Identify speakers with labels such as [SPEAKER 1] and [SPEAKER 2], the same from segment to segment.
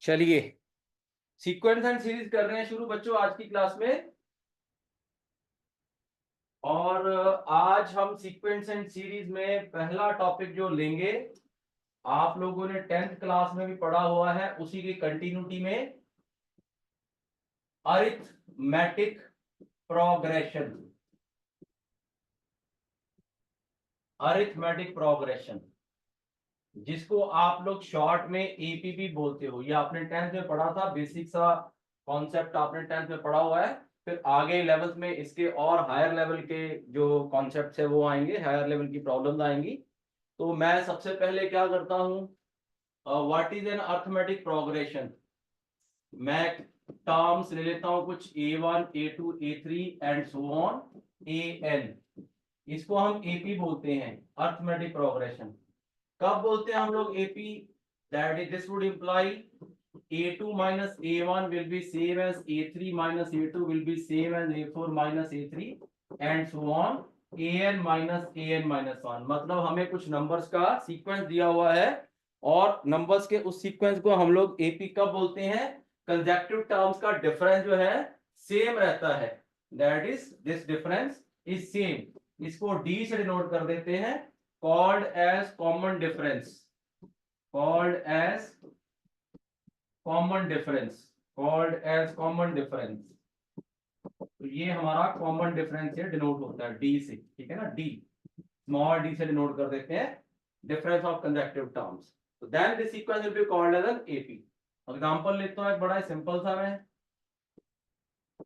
[SPEAKER 1] चलिए, sequence and series कर रहे हैं शुरू बच्चों आज की क्लास में। और आज हम सीक्वेंस एंड सीरीज में पहला टॉपिक जो लेंगे, आप लोगों ने 10th क्लास में भी पढ़ा हुआ है, उसी की कंटिन्यूटी में अरिथमेटिक प्रोग्रेशन। अरिथमेटिक प्रोग्रेशन जिसको आप लोग शॉर्ट में एपीपी बोलते हो, ये आपने 10th में पढ़ा था, बेसिक सा कॉन्सेप्ट आपने 10th में पढ़ा हुआ है। फिर आगे 11th में इसके और हायर लेवल के जो कॉन्सेप्ट है वो आएंगे, हायर लेवल की प्रॉब्लम्स आएंगी। तो मैं सबसे पहले क्या करता हूँ, what is an arithmetic progression. मैं टर्म्स ले लेता हूँ कुछ A1 A2 A3 and so on AN। इसको हम एपी बोलते हैं, अरिथमेटिक प्रोग्रेशन। कब बोलते हैं हम लोग AP? That is this would imply A2 minus A1 will be same as A3 minus A2 will be same as A4 minus A3 and so on AN minus AN minus 1। मतलब हमें कुछ numbers का sequence दिया हुआ है और numbers के उस सीक्वेंस को हम लोग एपी कब बोलते हैं? कंसेक्यूटिव टर्म्स का डिफरेंस जो है सेम रहता है, that is this difference is same. इसको डी से डिनोट कर देते हैं, called as common difference. Called as common difference, called as common difference. तो ये हमारा कॉमन डिफरेंस से डिनोट होता है डी से, ठीक है ना। डी, स्मॉल डी से डिनोट कर देते हैं डिफरेंस ऑफ कंसेक्यूटिव टर्म्स। तो then this sequence will be called as an AP. Example लेता हूं एक बड़ा सिंपल सा।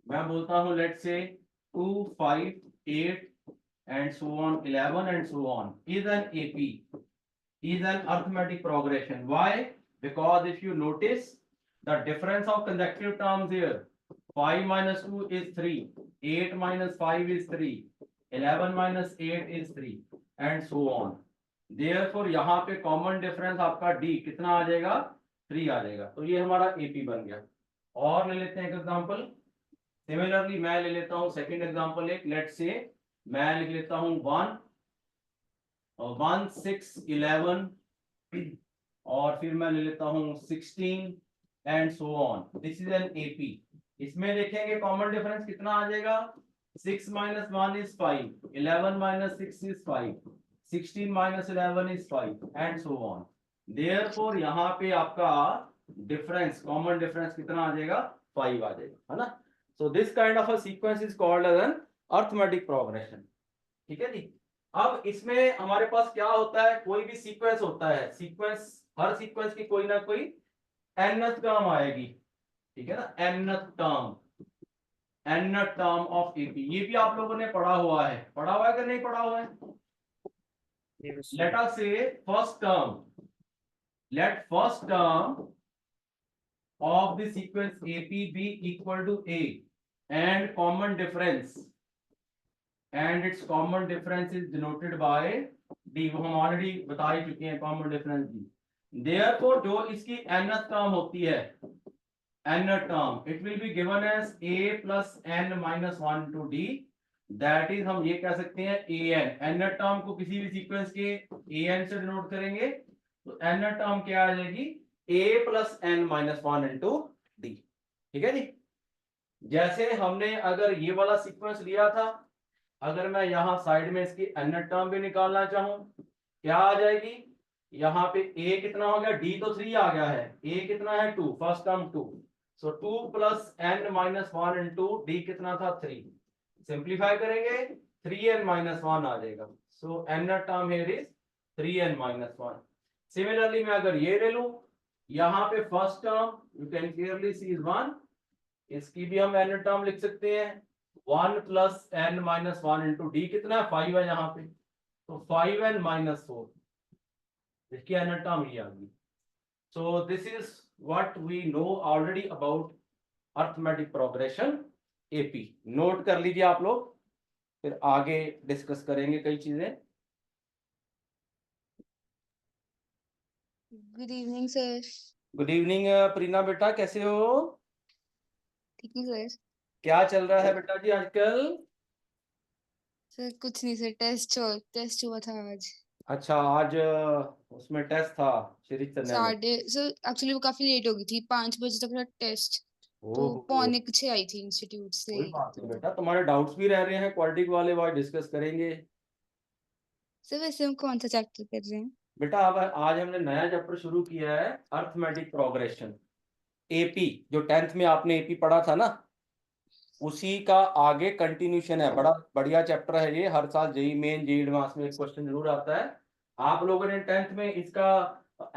[SPEAKER 1] मैं बोलता हूं let's say 2 5 8 and so on 11 and so on is an AP, is an arithmetic progression. Why? Because if you notice the difference of consecutive terms here, 5 minus 2 is 3, 8 minus 5 is 3, 11 minus 8 is 3 and so on. Therefore यहाँ पे common difference आपका D कितना आ जाएगा? 3 आ जाएगा। तो ये हमारा AP बन गया। और ले लेते हैं एक एग्जांपल। सिमिलरली मैं ले लेता हूँ सेकंड एग्जांपल एक, लेट्स से मैं लिख लेता हूँ 1 1 6 11 और फिर मैं ले लेता हूँ 16 and so on. This is an AP. इसमें देखेंगे कॉमन डिफरेंस कितना आ जाएगा? 6 minus 1 is 5, 11 minus 6 is 5, 16 minus 11 is 5 and so on। Therefore यहाँ पे आपका डिफरेंस, कॉमन डिफरेंस कितना आ जाएगा? 5 आ जाएगा, है ना। So this kind of a sequence is called as an arithmetic progression। ठीक है जी। अब इसमें हमारे पास क्या होता है, कोई भी सीक्वेंस होता है, सीक्वेंस, हर सीक्वेंस की कोई ना कोई nth टर्म आएगी, ठीक है ना। nth term, nth term of AP, ये भी आप लोगों ने पढ़ा हुआ है कि नहीं पढ़ा हुआ है? लेट अस से first term, late first term of the sequence AP be equal to A and common difference, and its common difference is denoted by D। वो हम ऑलरेडी बता ही चुके हैं कॉमन डिफरेंस D। Therefore जो इसकी nth term होती है, nth term, it will be given as A plus n minus 1 to D। That is हम ये कह सकते हैं an। nth टर्म को किसी भी सीक्वेंस के an से डिनोट करेंगे, तो nth टर्म क्या आ जाएगी? A plus n minus 1 into D। ठीक है जी। जैसे हमने अगर ये वाला सीक्वेंस लिया था, अगर मैं यहाँ साइड में इसकी nth टर्म भी निकालना चाहूं, क्या आ जाएगी? यहाँ पे A कितना हो गया? D तो 3 आ गया है, A कितना है? 2, फर्स्ट टर्म 2, सो 2 plus n minus 1 into D कितना था? 3। सिंप्लीफाई करेंगे 3n minus 1 आ जाएगा। सो nth term here is 3n minus 1। Similarly मैं अगर ये ले लूं, यहाँ पे first term you can clearly see is 1, इसकी भी हम nth टर्म लिख सकते हैं 1 plus n minus 1 into D कितना है? 5 है यहाँ पे, तो 5n minus 4, इसकी nth टर्म ये आ गई। So this is what we know already about arithmetic progression AP. Note कर लीजिए आप लोग, फिर आगे डिस्कस करेंगे कई चीजें।
[SPEAKER 2] Good evening sir.
[SPEAKER 1] Good evening Preena बेटा, कैसे हो?
[SPEAKER 2] ठीक है सर।
[SPEAKER 1] क्या चल रहा है बेटा जी आजकल?
[SPEAKER 2] सर कुछ नहीं सर, टेस्ट हुआ था आज।
[SPEAKER 1] अच्छा, आज उसमें टेस्ट था श्री कन्या में।
[SPEAKER 2] साढ़े सर एक्चुअली वो काफी लेट हो गई थी, 5 बजे तक था टेस्ट। तो
[SPEAKER 1] ओहो,
[SPEAKER 2] 5:45 आई थी इंस्टीट्यूट से।
[SPEAKER 1] कोई बात नहीं
[SPEAKER 2] तो
[SPEAKER 1] बेटा, तुम्हारे डाउट्स भी रह रहे हैं क्वाड्रेटिक वाले, वाले डिस्कस करेंगे।
[SPEAKER 2] सर वैसे हम कौन सा चैप्टर कर रहे हैं?
[SPEAKER 1] बेटा अब आज हमने नया चैप्टर शुरू किया है, अर्थमेटिक प्रोग्रेशन। एपी, जो 10th में आपने एपी पढ़ा था ना, उसी का आगे कंटिन्यूशन है। बड़ा बढ़िया चैप्टर है ये, हर साल जेई मेन जेई एडवांस में एक क्वेश्चन जरूर आता है। आप लोगों ने 10th में इसका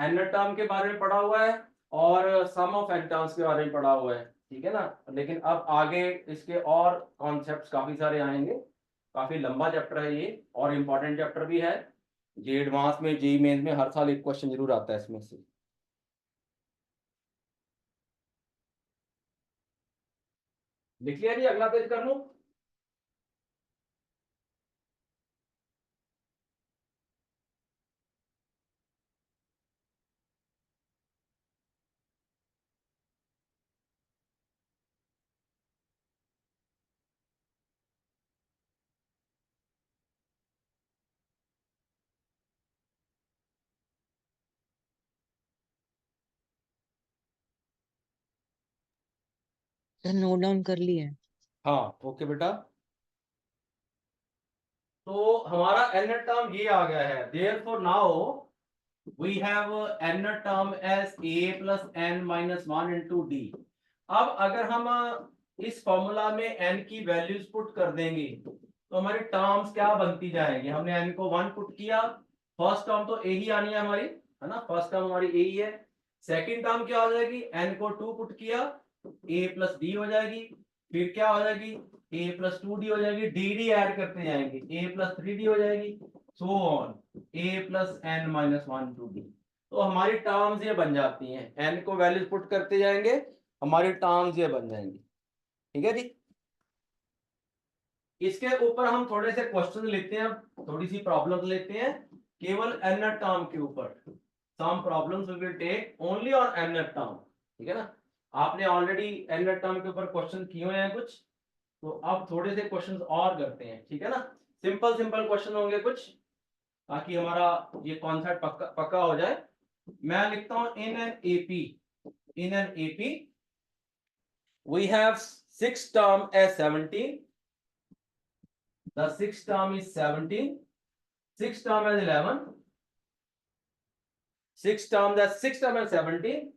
[SPEAKER 1] एनर टर्म के बारे में पढ़ा हुआ है और सम ऑफ एन टर्म्स के बारे में पढ़ा हुआ है, ठीक है ना। लेकिन अब आगे इसके और कॉन्सेप्ट्स काफी सारे आएंगे। काफी लंबा चैप्टर है ये और इम्पोर्टेंट चैप्टर भी है। जे एडवांस में जेई मेन में हर साल एक क्वेश्चन जरूर आता है इसमें से। लिख लिया जी, अगला पेज कर लूं।
[SPEAKER 3] सर नोट डाउन कर लिए।
[SPEAKER 1] हाँ ओके बेटा। तो हमारा एनर टर्म ये आ गया है, therefore now we have n term as a plus n minus 1 into d। अब अगर हम इस फॉर्मूला में n की वैल्यूज पुट कर देंगे तो हमारी टर्म्स क्या बनती जाएंगी। हमने n को 1 पुट किया, फर्स्ट टर्म तो a ही आनी है हमारी, है ना, फर्स्ट टर्म हमारी a ही है। सेकंड टर्म क्या हो जाएगी, n को 2 पुट किया, a प्लस d हो जाएगी। फिर क्या हो जाएगी, a प्लस 2d हो जाएगी, dd ऐड करते जाएंगे, a प्लस 3d हो जाएगी, so on a plus n minus 1 to d. तो हमारी टर्म्स ये बन जाती हैं, n को वैल्यूज पुट करते जाएंगे, हमारी टर्म्स ये बन जाएंगी, ठीक है जी। इसके ऊपर हम थोड़े से क्वेश्चन लेते हैं, थोड़ी सी प्रॉब्लम लेते हैं केवल n टर्म के ऊपर। Some problems we will take only on n term, ठीक है ना। आपने ऑलरेडी n टर्म के ऊपर क्वेश्चन किए हुए हैं कुछ, तो अब थोड़े से क्वेश्चंस और करते हैं, ठीक है ना। सिंपल सिंपल क्वेश्चन होंगे कुछ, ताकि हमारा ये कॉन्सेप्ट पक्का पक्का हो जाए। मैं लिखता हूं in an AP, in an AP we have 6 term as 17, the 6th term is 17, 6 term as 11, 6 term that 6 term as 17,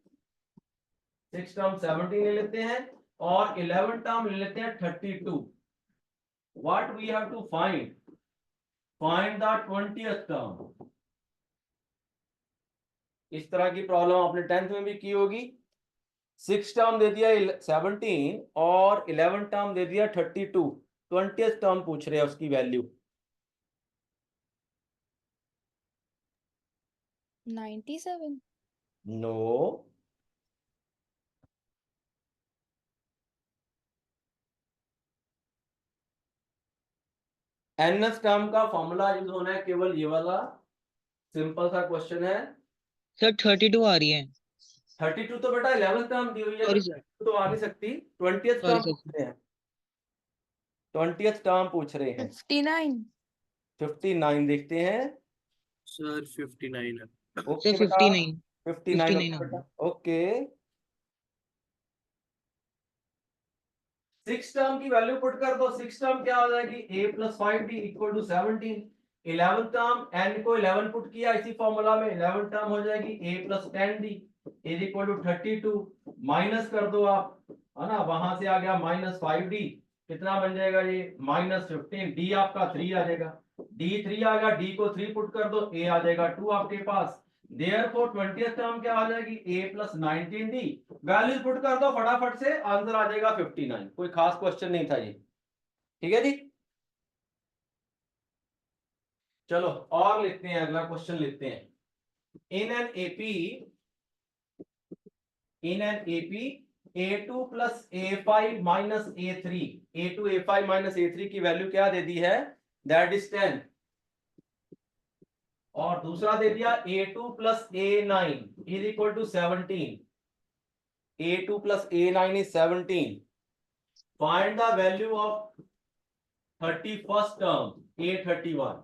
[SPEAKER 1] 6 term 17 ले लेते हैं और 11 term ले लेते हैं 32। what we have to find the 20th term। इस तरह की प्रॉब्लम आपने 10th में भी की होगी। 6 टर्म दे दिया 17 और 11 टर्म दे दिया 32, 20th टर्म पूछ रहे हैं उसकी वैल्यू।
[SPEAKER 2] 97।
[SPEAKER 1] नो, nth टर्म का फॉर्मूला यूज होना है केवल ये वाला, सिंपल सा क्वेश्चन है।
[SPEAKER 3] सर 32 आ रही है।
[SPEAKER 1] 32 तो बेटा 11th टर्म दी हुई है,
[SPEAKER 3] सॉरी सर,
[SPEAKER 1] तो आ नहीं सकती। 20th
[SPEAKER 3] sorry
[SPEAKER 1] term
[SPEAKER 3] sir.
[SPEAKER 1] पूछ रहे हैं, 20th टर्म पूछ रहे हैं।
[SPEAKER 2] 59।
[SPEAKER 1] 59 देखते हैं।
[SPEAKER 4] सर 59 है।
[SPEAKER 1] ओके
[SPEAKER 3] सर
[SPEAKER 1] बेटा,
[SPEAKER 3] 59,
[SPEAKER 1] 59
[SPEAKER 3] 59
[SPEAKER 1] ओके
[SPEAKER 3] आ रही
[SPEAKER 1] बेटा,
[SPEAKER 3] है।
[SPEAKER 1] ओके। 6 टर्म की वैल्यू पुट कर दो, 6 टर्म क्या हो जाएगी, a plus 5d equal to 17। 11 term n को 11 पुट किया इसी फॉर्मूला में, 11 टर्म हो जाएगी a plus 10d is equal to 32। Minus कर दो आप, है ना, वहां से आ गया माइनस 5d, कितना बन जाएगा ये माइनस 15। d आपका 3 आ जाएगा, d 3 आ गया, d को 3 पुट कर दो, a आ जाएगा 2 आपके पास। Therefore 20th टर्म क्या आ जाएगी, a plus 19d। Values put कर दो फटाफट से, आंसर आ जाएगा 59। कोई खास क्वेश्चन नहीं था ये, ठीक है जी। चलो और लिखते हैं, अगला क्वेश्चन लेते हैं। इन an AP, in an AP a2 plus a5 minus a3, a2 a5 minus a3 की वैल्यू क्या दे दी है, दैट इज 10। और दूसरा दे दिया a2 plus a9 is equal to 17, a2 plus a9 is 17। Find the value of 31st term, a31।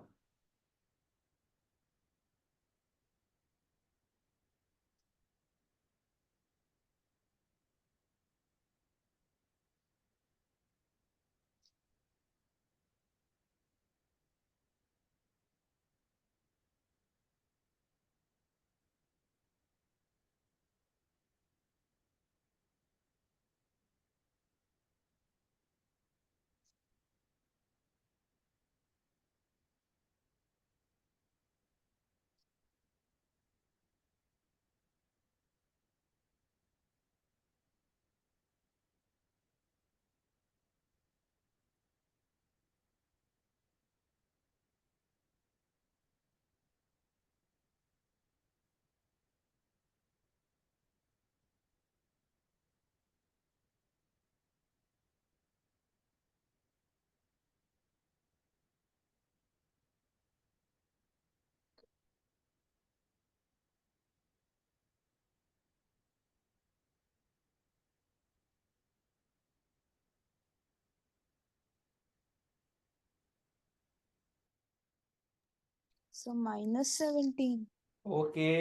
[SPEAKER 2] So -17.
[SPEAKER 1] Okay,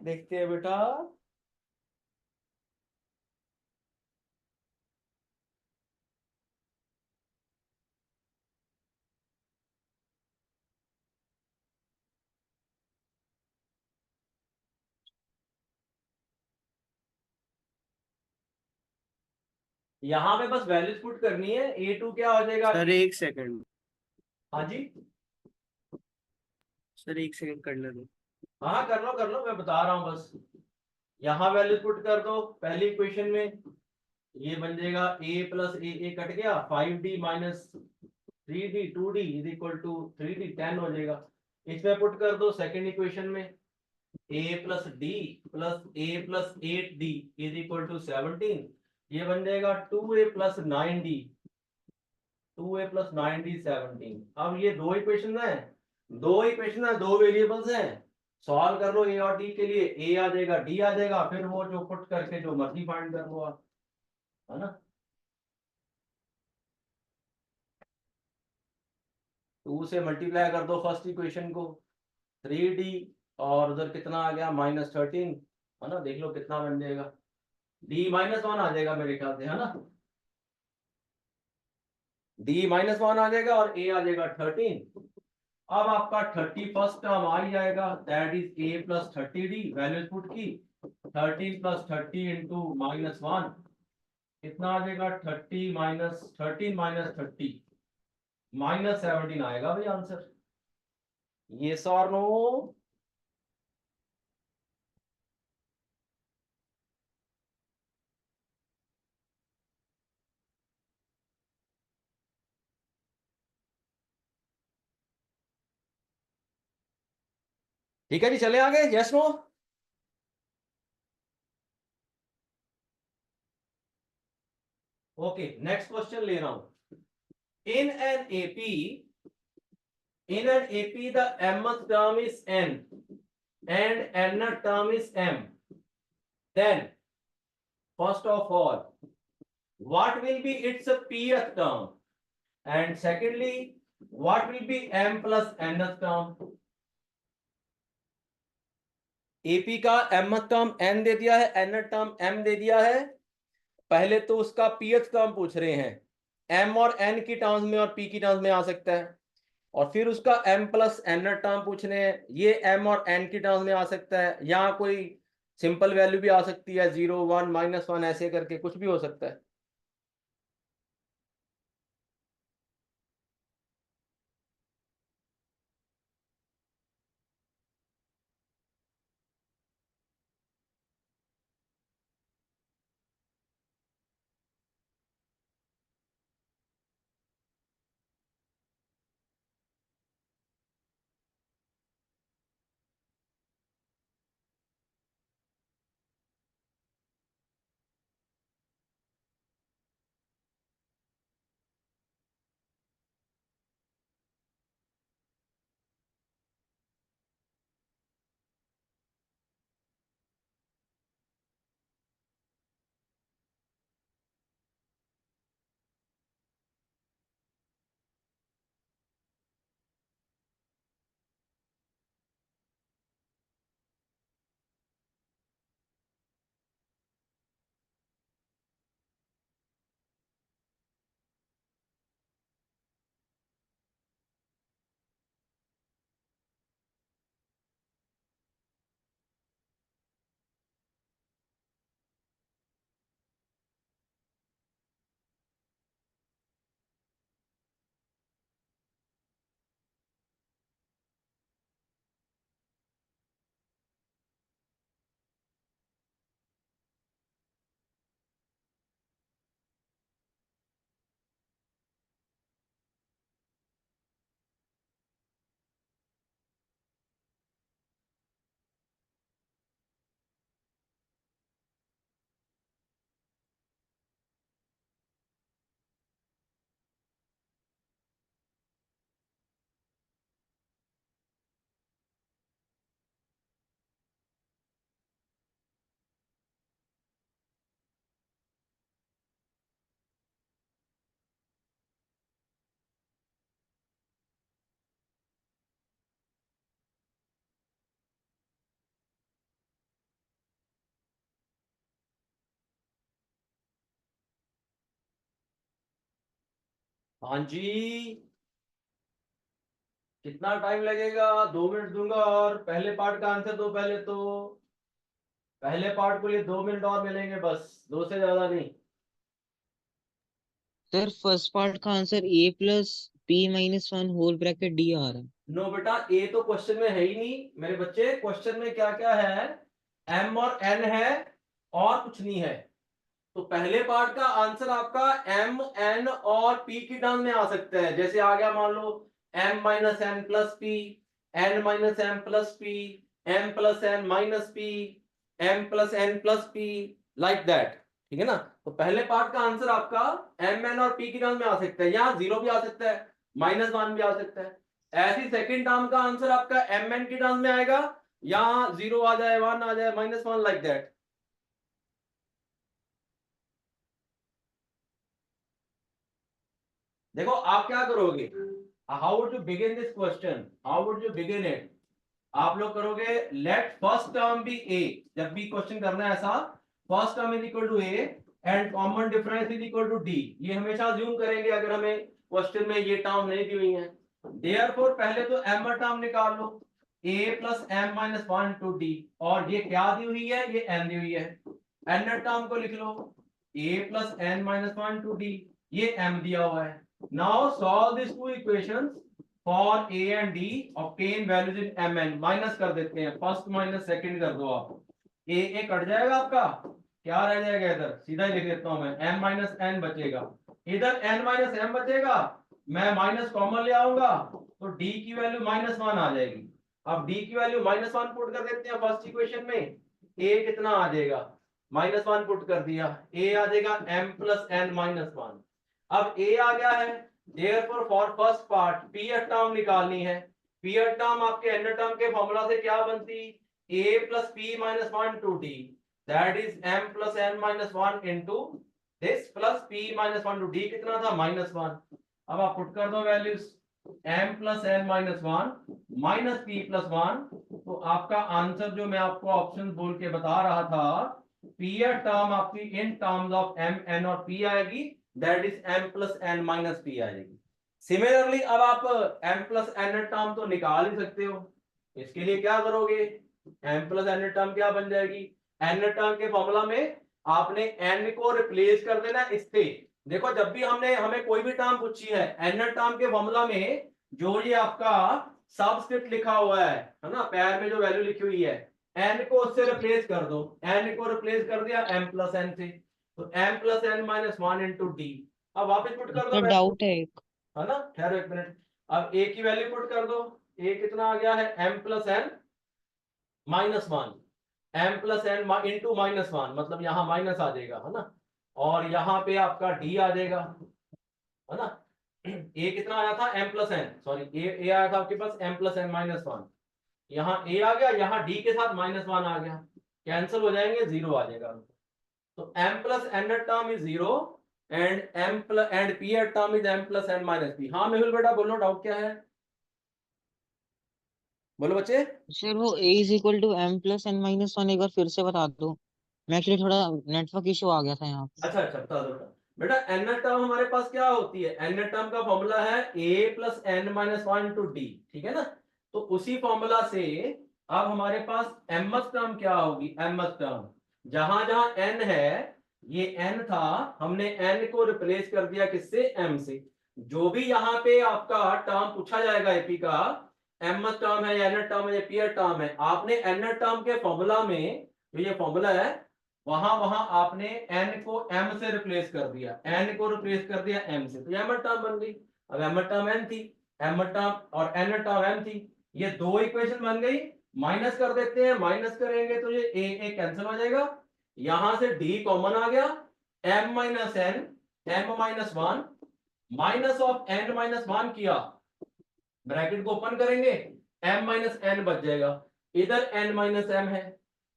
[SPEAKER 1] देखते हैं बेटा। यहाँ पे बस वैल्यूज पुट करनी है। A2 क्या हो जाएगा?
[SPEAKER 4] सर एक सेकंड,
[SPEAKER 1] हाँ जी,
[SPEAKER 4] सर एक सेकंड करने दो।
[SPEAKER 1] हाँ कर लो, मैं बता रहा हूँ बस। यहाँ वैल्यू पुट कर दो पहली इक्वेशन में। ये बन जाएगा a प्लस ए कट गया, 5d minus 3d 2d is equal to 3d 10 हो जाएगा। इसमें पुट कर दो सेकंड इक्वेशन में, a plus d plus a plus 8d is equal to 17। ये बन जाएगा 2a plus 9d, 2a plus 9d 17। अब ये दो इक्वेशन है, दो वेरिएबल्स हैं। सॉल्व कर लो ए और डी के लिए, ए आ जाएगा डी आ जाएगा, फिर वो जो पुट करके जो मर्जी फाइंड कर लो आप, है ना। 2 से मल्टीप्लाई कर दो फर्स्ट इक्वेशन को, 3d, और उधर कितना आ गया -13, है ना। देख लो कितना बन जाएगा, d-1 आ जाएगा मेरे ख्याल से, है ना। d-1 आ जाएगा और a आ जाएगा 13। अब आपका 31st टर्म आ ही जाएगा, that is a plus 30d, values put की। 13 प्लस 30 इंटू -1 कितना आ जाएगा, 30 माइनस 13 माइनस 30 -17 आएगा भाई आंसर। यस और नो? ठीक है जी, चले आगे, yes no? Okay, next question ले रहा हूं। In an AP, in an AP the mth term is n and nth term is m, then first of all what will be its pth term, and secondly what will be m plus nth term? AP का mth term n दे दिया है, nth term m दे दिया है। पहले तो उसका pth term पूछ रहे हैं, m और n की टर्म्स में और p की टर्म्स में आ सकता है। और फिर उसका m प्लस n टर्म पूछने हैं, ये m और n की टर्म्स में आ सकता है। यहाँ कोई सिंपल वैल्यू भी आ सकती है, 0 1 -1 ऐसे करके कुछ भी हो सकता है। हाँ जी, कितना टाइम लगेगा? 2 मिनट दूंगा और पहले पार्ट का आंसर दो पहले तो। पहले पार्ट के लिए 2 मिनट और मिलेंगे बस, 2 से ज्यादा नहीं।
[SPEAKER 3] सर फर्स्ट पार्ट का answer a+b-1 whole bracket d आ रहा है।
[SPEAKER 1] नो बेटा, ए तो क्वेश्चन में है ही नहीं मेरे बच्चे। क्वेश्चन में क्या क्या है? एम और एन है और कुछ नहीं है। तो पहले पार्ट का आंसर आपका एम एन और पी की टर्म में आ सकता है। जैसे आ गया मान लो m minus n plus p, n minus m plus p, m plus n minus p, m plus n plus p, like that. ठीक है ना? तो पहले पार्ट का आंसर आपका एम एन और पी की टर्म में आ सकता है। यहाँ 0 भी आ सकता है, -1 भी आ सकता है। ऐसी सेकंड टर्म का आंसर आपका एम एन की टर्म में आएगा, यहाँ 0 आ जाए, 1 आ जाए, -1, लाइक दैट। देखो आप क्या करोगे, how would you begin this question, how would you begin it? आप लोग करोगे let first term be a. जब भी क्वेश्चन करना है ऐसा, first term is equal to a and common difference is equal to d. ये हमेशा अज्यूम करेंगे अगर हमें क्वेश्चन में ये टर्म नहीं दी हुई है। देयरफॉर पहले तो एम टर्म निकाल लो, a plus m minus 1 to d. और ये क्या दी हुई है? ये n दी हुई है। n टर्म को लिख लो, a plus n minus 1 to d, ये m दिया हुआ है। Now solve this two equations for a and d, obtain values इन mn। माइनस कर देते हैं, फर्स्ट माइनस सेकंड कर दो आप। a कट जाएगा आपका, क्या रह जाएगा इधर? सीधा ही लिख देता हूं मैं, m माइनस एन बचेगा, इधर n माइनस m बचेगा। मैं माइनस कॉमन ले आऊंगा तो d की वैल्यू -1 आ जाएगी। अब d की वैल्यू -1 पुट कर देते हैं फर्स्ट इक्वेशन में। a कितना आ जाएगा? -1 पुट कर दिया, a आ जाएगा m प्लस एन -1। अब a आ गया है, therefore for first part p term निकालनी है। p टर्म आपके n टर्म के फॉर्मूला से क्या बनती? a plus p minus 1 to d, that is m plus n minus 1 into this plus p minus 1 to d। कितना था? -1। अब आप पुट कर दो values, m plus n minus 1 minus p plus 1। तो आपका आंसर जो मैं आपको ऑप्शन बोल के बता रहा था, p टर्म आपकी in terms of m n और p आएगी, that is m plus n minus p आएगी। सिमिलरली अब आप m प्लस n टर्म तो निकाल ही सकते हो। इसके लिए क्या करोगे? m प्लस n टर्म क्या बन जाएगी? n टर्म के फॉर्मूला में आपने n को रिप्लेस कर देना इससे। देखो जब भी हमें कोई भी टर्म पूछी है, n टर्म के फॉर्मूला में जो ये आपका सबस्क्रिप्ट लिखा हुआ है ना, पैर में जो वैल्यू लिखी हुई है, n को उससे रिप्लेस कर दो। n को रिप्लेस कर दिया m प्लस n से, तो m plus n minus 1 into D. अब वापस पुट कर दो
[SPEAKER 3] सर डाउट है एक।
[SPEAKER 1] है ना? ठहरो एक मिनट। अब a की वैल्यू पुट कर दो, a कितना आ गया है? m plus n minus 1, m plus n into -1, मतलब यहाँ माइनस आ जाएगा, है ना? और यहाँ पे आपका d आ जाएगा, है ना? a कितना आया था? m plus n, sorry a आया था आपके पास m प्लस एन माइनस 1। यहाँ a आ गया, यहाँ d के साथ -1 आ गया, कैंसिल हो जाएंगे, 0 आ जाएगा। तो m plus n term is 0 and m plus and p term is m plus n minus p। हाँ मेहुल बेटा बोलो, डाउट क्या है? बोलो बच्चे।
[SPEAKER 3] सर वो a=m+n-1 एक बार फिर से बता दो। मैं एक्चुअली थोड़ा नेटवर्क इशू आ गया था यहाँ पे।
[SPEAKER 1] अच्छा अच्छा, बता दो बेटा। एन टर्म हमारे पास क्या होती है? एन टर्म का फॉर्मूला है a plus n minus 1 to d, ठीक है ना? तो उसी फॉर्मूला से अब हमारे पास mth टर्म क्या होगी? mth टर्म जहां जहां n है, ये n था, हमने n को रिप्लेस कर दिया किससे? m से। जो भी यहाँ पे आपका टर्म पूछा जाएगा एपी का, mth टर्म है या n टर्म है या p टर्म है, आपने n टर्म के फॉर्मूला में, जो ये फॉर्मूला है, वहां वहां आपने n को m से रिप्लेस कर दिया, n को रिप्लेस कर दिया m से, तो m टर्म बन गई। अब m टर्म n थी, m टर्म और n टर्म m थी, ये दो इक्वेशन बन गई। माइनस कर देते हैं, माइनस करेंगे तो ये a कैंसिल हो जाएगा, यहां से d कॉमन आ गया, m minus n, m minus 1 minus of n minus 1 किया, ब्रैकेट को ओपन करेंगे, m माइनस n बच जाएगा, इधर n माइनस m है,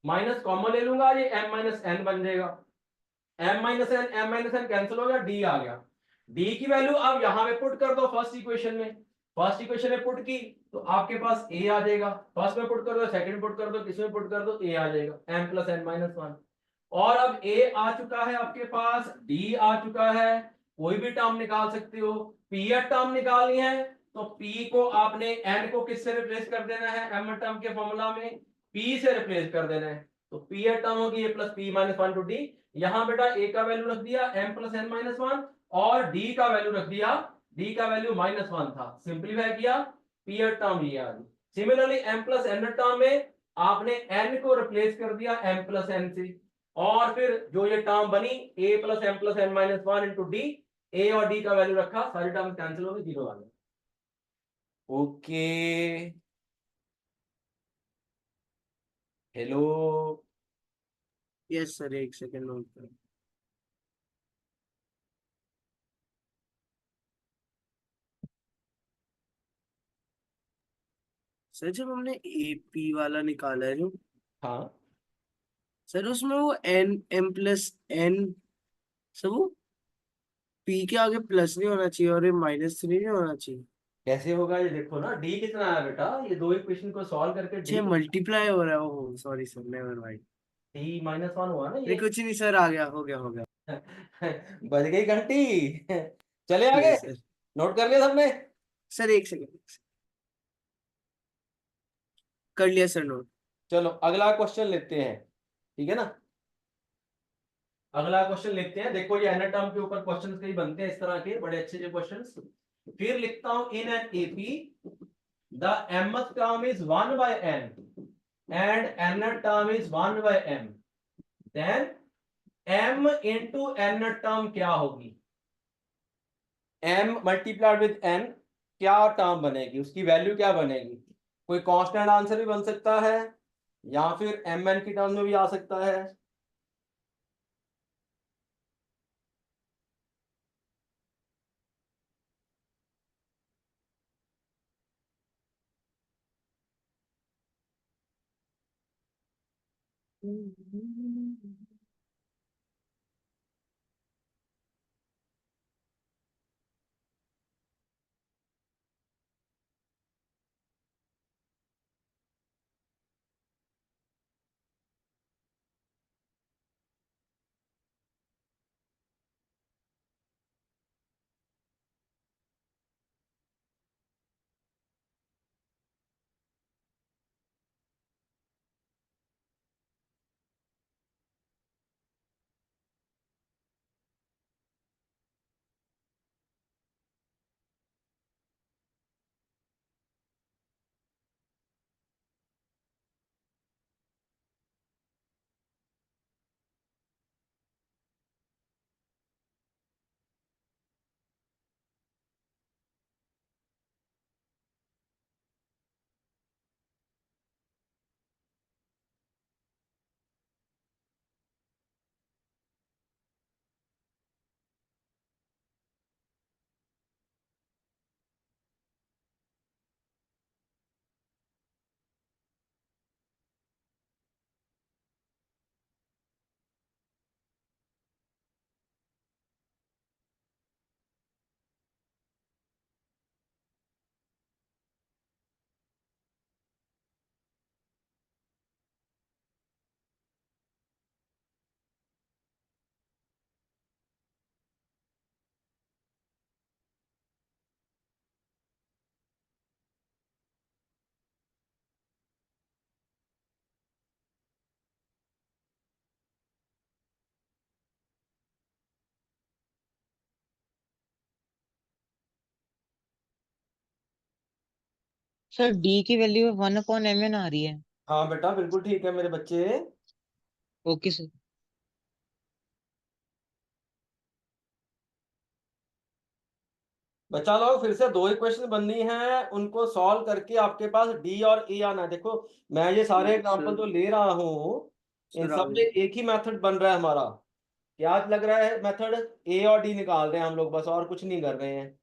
[SPEAKER 1] माइनस कॉमन ले लूंगा, ये m माइनस n बन जाएगा, m माइनस n कैंसिल हो गया, d आ गया। d की वैल्यू अब यहां पे पुट कर दो फर्स्ट इक्वेशन में, फर्स्ट इक्वेशन में पुट की तो आपके पास a आ जाएगा, फर्स्ट में पुट कर दो, सेकंड पुट कर दो, किसमें पुट कर दो, a आ जाएगा, m प्लस n माइनस 1। और अब a आ चुका है आपके पास, d आ चुका है, कोई भी टर्म निकाल सकते हो। पी टर्म निकालनी है तो पी को आपने एन को किससे रिप्लेस कर देना है, एम टर्म के फॉर्मूला में पी से रिप्लेस कर देना है। तो पी टर्म होगी a plus p minus one to d. यहां बेटा ए का वैल्यू रख दिया m plus n minus one, और डी का वैल्यू रख दिया, डी का वैल्यू माइनस वन था, सिंप्लीफाई किया, पी टर्म ये आ गई। Similarly m plus n term में आपने एन को रिप्लेस कर दिया एम प्लस एन से, और फिर जो ये टर्म बनी a plus m plus n minus one into d, a और डी का वैल्यू रखा, सारी टर्म कैंसिल हो गई, जीरो आ गया। ओके, हेलो,
[SPEAKER 4] यस सर, एक सेकंड नोट कर। सर जब हमने एपी वाला निकाला है जो,
[SPEAKER 1] हाँ
[SPEAKER 4] सर उसमें वो n m plus n, sir वो पी के आगे प्लस नहीं होना चाहिए और ये माइनस थ्री नहीं होना चाहिए।
[SPEAKER 1] कैसे होगा, ये देखो ना डी कितना है बेटा, ये दो इक्वेशन को सॉल्व करके डी,
[SPEAKER 4] अच्छा मल्टीप्लाई हो रहा है, oh sorry sir, never mind.
[SPEAKER 1] D minus one हुआ ना
[SPEAKER 4] अरे
[SPEAKER 1] ये।
[SPEAKER 4] कुछ नहीं सर, आ गया, हो गया हो गया।
[SPEAKER 1] बज गई घंटी। चले आगे,
[SPEAKER 4] यस सर।
[SPEAKER 1] नोट कर लिया सबने।
[SPEAKER 4] सर एक सेकंड, कर लिया सर नोट।
[SPEAKER 1] चलो अगला क्वेश्चन लेते हैं, ठीक है ना। अगला क्वेश्चन लेते हैं, देखो ये एन टर्म के ऊपर क्वेश्चंस कई बनते हैं इस तरह के बड़े अच्छे अच्छे क्वेश्चंस। फिर लिखता हूं in an AP the mth term is 1 by n and nth term is 1 by m, then m into nth term क्या होगी, m मल्टीप्लाइड विद n क्या टर्म बनेगी, उसकी वैल्यू क्या बनेगी। कोई कांस्टेंट आंसर भी बन सकता है या फिर एम एन की टर्म में भी आ सकता है।
[SPEAKER 3] सर डी की वैल्यू 1/mn आ रही है।
[SPEAKER 1] हाँ बेटा बिल्कुल ठीक है मेरे बच्चे।
[SPEAKER 3] Okay sir.
[SPEAKER 1] बच्चा लोग फिर से दो इक्वेशन बननी है, उनको सॉल्व करके आपके पास डी और ए आना है। देखो मैं ये सारे एग्जांपल जो ले रहा हूँ इन
[SPEAKER 4] सर आ
[SPEAKER 1] सब में
[SPEAKER 4] गया।
[SPEAKER 1] एक ही मेथड बन रहा है हमारा। क्या लग रहा है मेथड, ए और डी निकाल रहे हैं हम लोग बस, और कुछ नहीं कर रहे हैं।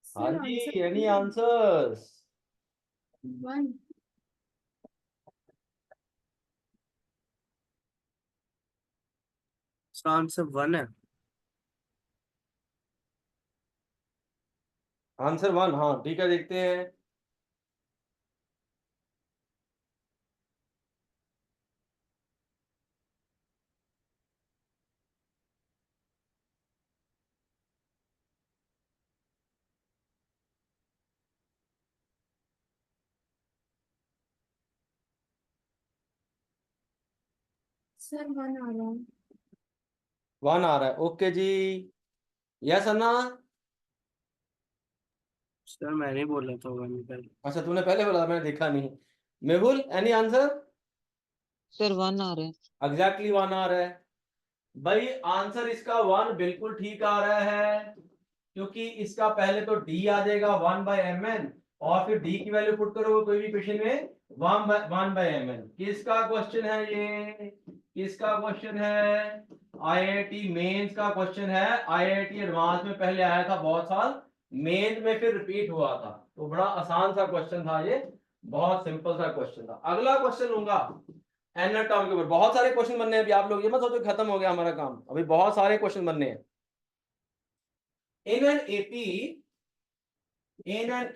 [SPEAKER 1] हाँ
[SPEAKER 2] सर
[SPEAKER 1] जी,
[SPEAKER 2] आंसर
[SPEAKER 1] एनी आंसर्स।
[SPEAKER 2] वन।
[SPEAKER 4] इसका आंसर 1 है।
[SPEAKER 1] आंसर 1, हाँ ठीक है, देखते हैं।
[SPEAKER 2] सर 1 आ रहा है।
[SPEAKER 1] 1 आ रहा है, ओके जी। यस अन्ना।
[SPEAKER 4] सर मैंने बोला था 1 पहले।
[SPEAKER 1] अच्छा, तूने पहले बोला था, मैंने देखा नहीं। Mehul, any answer?
[SPEAKER 3] सर 1 आ रहा है।
[SPEAKER 1] एग्जैक्टली 1 आ रहा है। भाई आंसर इसका 1 बिल्कुल ठीक आ रहा है, क्योंकि इसका पहले तो डी आ जाएगा 1/mn, और फिर डी की वैल्यू पुट करोगे कोई भी क्वेश्चन में 1/mn। किसका क्वेश्चन है ये? किसका क्वेश्चन है? आईआईटी मेंस का क्वेश्चन है। आईआईटी एडवांस में पहले आया था बहुत साल, मेंस में फिर रिपीट हुआ था, तो बड़ा आसान सा क्वेश्चन था ये, बहुत सिंपल सा क्वेश्चन था। अगला क्वेश्चन लूंगा एनर टर्म के ऊपर। बहुत सारे क्वेश्चन बनने हैं अभी, आप लोग ये मत सोचो खत्म हो गया हमारा काम, अभी बहुत सारे क्वेश्चन बनने हैं। In an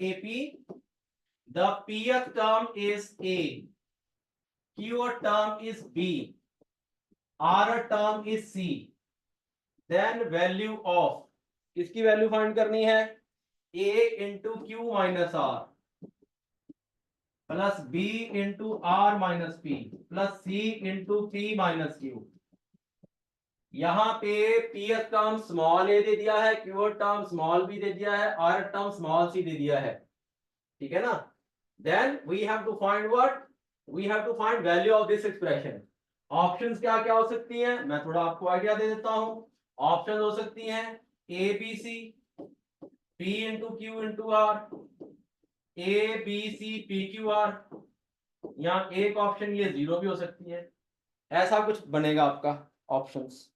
[SPEAKER 1] AP, the pth term is A, qth term is B, r term is C. Then value of, किसकी वैल्यू फाइंड करनी है? A into q minus r plus B into r minus p plus C into p minus q. यहाँ पे pth term small a दे दिया है, qth term small b दे दिया है, आर टर्म स्मॉल सी दे दिया है, ठीक है ना? Then we have to find what? We have to find value of this expression. Options क्या क्या हो सकती हैं, मैं थोड़ा आपको आइडिया दे देता हूं। ऑप्शन हो सकती हैं a b c, p into q into r, a b c p q r, या एक ऑप्शन ये जीरो भी हो सकती है। ऐसा कुछ बनेगा आपका ऑप्शंस।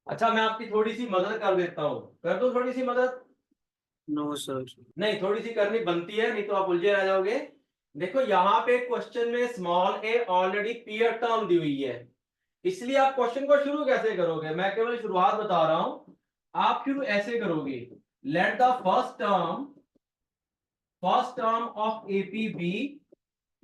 [SPEAKER 1] अच्छा, मैं आपकी थोड़ी सी मदद कर देता हूँ, कर दो थोड़ी सी मदद?
[SPEAKER 4] No sir.
[SPEAKER 1] नहीं, थोड़ी सी करनी बनती है, नहीं तो आप उलझे रह जाओगे। देखो यहाँ पे क्वेश्चन में स्मॉल ए ऑलरेडी पीयर टर्म दी हुई है, इसलिए आप क्वेश्चन को शुरू कैसे करोगे, मैं केवल शुरुआत बता रहा हूं। आप शुरू ऐसे करोगे, let the first term of AP be.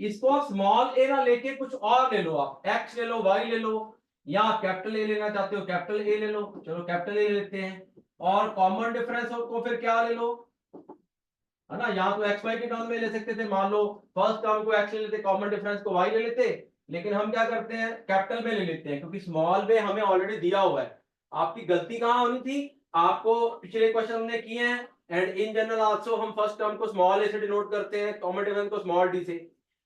[SPEAKER 1] इसको आप स्मॉल ए ना लेके कुछ और ले लो, आप एक्स ले लो, वाई ले लो, या आप कैपिटल ए लेना चाहते हो कैपिटल ए ले लो, चलो कैपिटल ए लेते हैं। और कॉमन डिफरेंस को फिर क्या ले लो, है ना? यहाँ तो एक्स वाई के टर्म में ले सकते थे, मान लो फर्स्ट टर्म को एक्स ले लेते, कॉमन डिफरेंस को वाई ले लेते, लेकिन हम क्या करते हैं, कैपिटल में ले लेते हैं, क्योंकि स्मॉल में हमें ऑलरेडी दिया हुआ है। आपकी गलती कहाँ होनी थी, आपको पिछले क्वेश्चन हमने किए हैं, एंड इन जनरल आल्सो हम फर्स्ट टर्म को स्मॉल ए से डिनोट करते हैं, कॉमन डिफरेंस को स्मॉल डी से।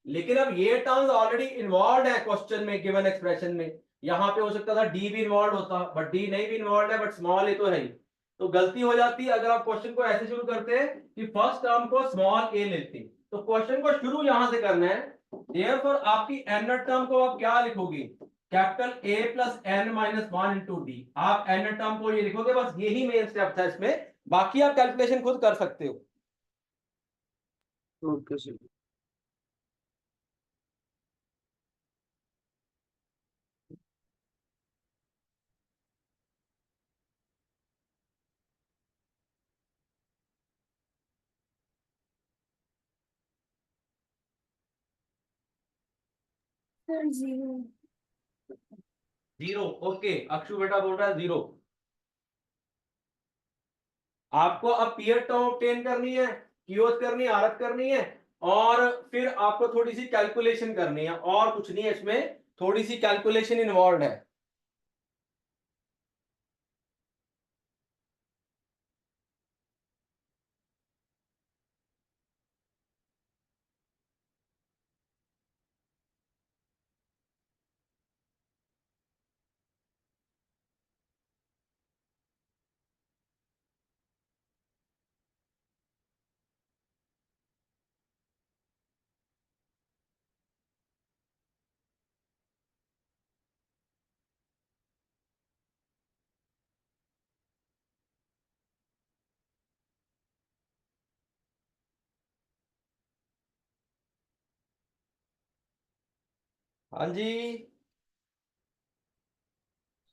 [SPEAKER 1] लेकिन अब ये टर्म्स ऑलरेडी इन्वॉल्व है क्वेश्चन में, गिवन एक्सप्रेशन में। यहाँ पे हो सकता था डी भी इन्वॉल्व होता, बट डी नहीं भी इन्वॉल्व है, बट स्मॉल ए तो है ही। तो गलती हो जाती है अगर आप क्वेश्चन को ऐसे शुरू करते हैं कि फर्स्ट टर्म को स्मॉल ए लेते, तो क्वेश्चन को शुरू यहां से करना है। देयरफॉर आपकी एनर टर्म को आप क्या लिखोगे, capital A plus n minus one into d. आप एनर टर्म को ये लिखोगे, बस यही मेन स्टेप था इसमें, बाकी आप कैलकुलेशन खुद कर सकते हो।
[SPEAKER 4] Okay sir.
[SPEAKER 2] Sir 0।
[SPEAKER 1] Zero, okay, Akshu बेटा बोल रहा है जीरो। आपको अब पीएफ टर्म ऑब्टेन करनी है, क्यूओथ करनी है, आरत करनी है, और फिर आपको थोड़ी सी कैलकुलेशन करनी है, और कुछ नहीं है इसमें, थोड़ी सी कैलकुलेशन इन्वॉल्व है। हाँ जी,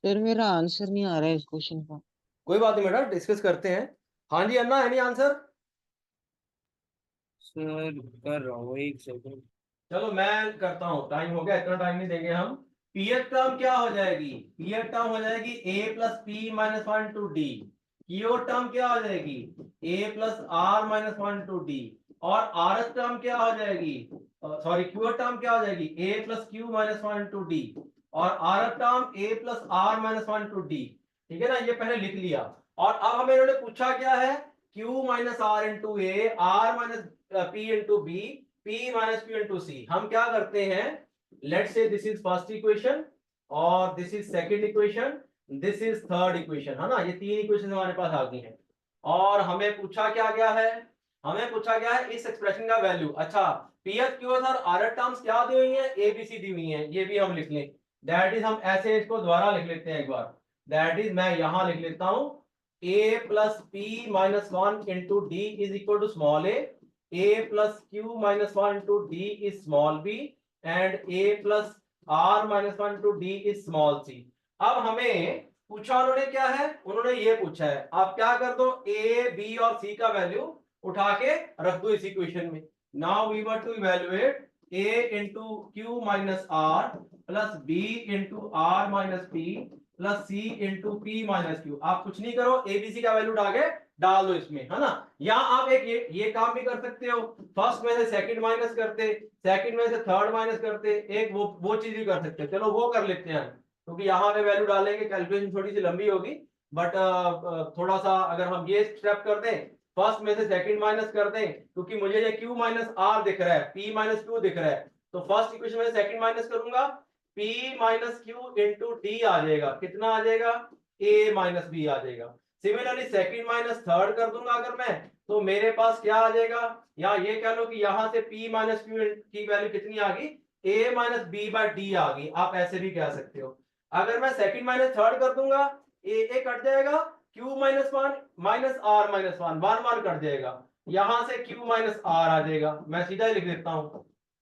[SPEAKER 3] सर मेरा आंसर नहीं आ रहा है इस क्वेश्चन का।
[SPEAKER 1] कोई बात नहीं बेटा, डिस्कस करते हैं। हाँ जी अन्ना, एनी आंसर?
[SPEAKER 4] सर कर रहा हूँ, एक सेकंड।
[SPEAKER 1] चलो मैं करता हूं, टाइम हो गया, इतना टाइम नहीं देंगे हम। पीएफ टर्म क्या हो जाएगी? पीएफ टर्म हो जाएगी a plus p minus one to d. Q term क्या हो जाएगी? a plus r minus one to d. और आर टर्म क्या हो जाएगी? सॉरी, क्यू टर्म क्या हो जाएगी? a plus q minus one to d. और r term a plus r minus one to d. ठीक है ना, ये पहले लिख लिया। और अब हमें इन्होंने पूछा क्या है? q minus r into a, r minus p into b, P minus Q into C। हम क्या करते हैं, let's say this is first equation और this is second equation, this is third equation, है ना, ये तीन इक्वेशन हमारे पास आ गई हैं। और हमें पूछा क्या गया है? हमें पूछा गया है इस एक्सप्रेशन का वैल्यू। अच्छा, पीएफ क्यूएफ और आर टर्म्स क्या दी हुई हैं? ए बी सी दी हुई हैं, ये भी हम लिख लें। दैट इज, हम ऐसे इसको दोबारा लिख लेते हैं एक बार। दैट इज, मैं यहां लिख लेता हूं, a plus p minus one into d is equal to small a plus q minus 1 to d is small b and a plus r minus 1 to d is small c। अब हमें पूछा उन्होंने क्या है? उन्होंने ये पूछा है, आप क्या कर दो, a b और c का वैल्यू उठा के रख दो इस इक्वेशन में। Now we were to evaluate a into q minus r plus b into r minus p plus c into p minus q। आप कुछ नहीं करो, abc का वैल्यू उठा के डाल दो इसमें, है ना। या आप एक ये काम भी कर सकते हो, फर्स्ट में से सेकंड माइनस करते, सेकंड में से थर्ड माइनस करते, एक वो चीज भी कर सकते हैं। चलो वो कर लेते हैं, क्योंकि यहाँ पे वैल्यू डालेंगे, कैलकुलेशन थोड़ी सी लंबी होगी, बट थोड़ा सा अगर हम ये स्टेप कर दें, फर्स्ट में से सेकंड माइनस कर दें, क्योंकि मुझे ये q माइनस आर दिख रहा है, p माइनस क्यू दिख रहा है, तो फर्स्ट इक्वेशन में सेकंड माइनस करूंगा, p minus q into d आ जाएगा। कितना आ जाएगा? a माइनस बी आ जाएगा। सिमिलरली सेकंड माइनस थर्ड कर दूंगा अगर मैं, तो मेरे पास क्या आ जाएगा? या ये कह लो कि यहां से p माइनस क्यू की वैल्यू कितनी आ गई? a minus b by d आ गई। आप ऐसे भी कह सकते हो। अगर मैं सेकंड माइनस थर्ड कर दूंगा, a कट जाएगा, q minus one minus r minus one, one one cut जाएगा, यहां से q माइनस आर आ जाएगा। मैं सीधा ही लिख देता हूं,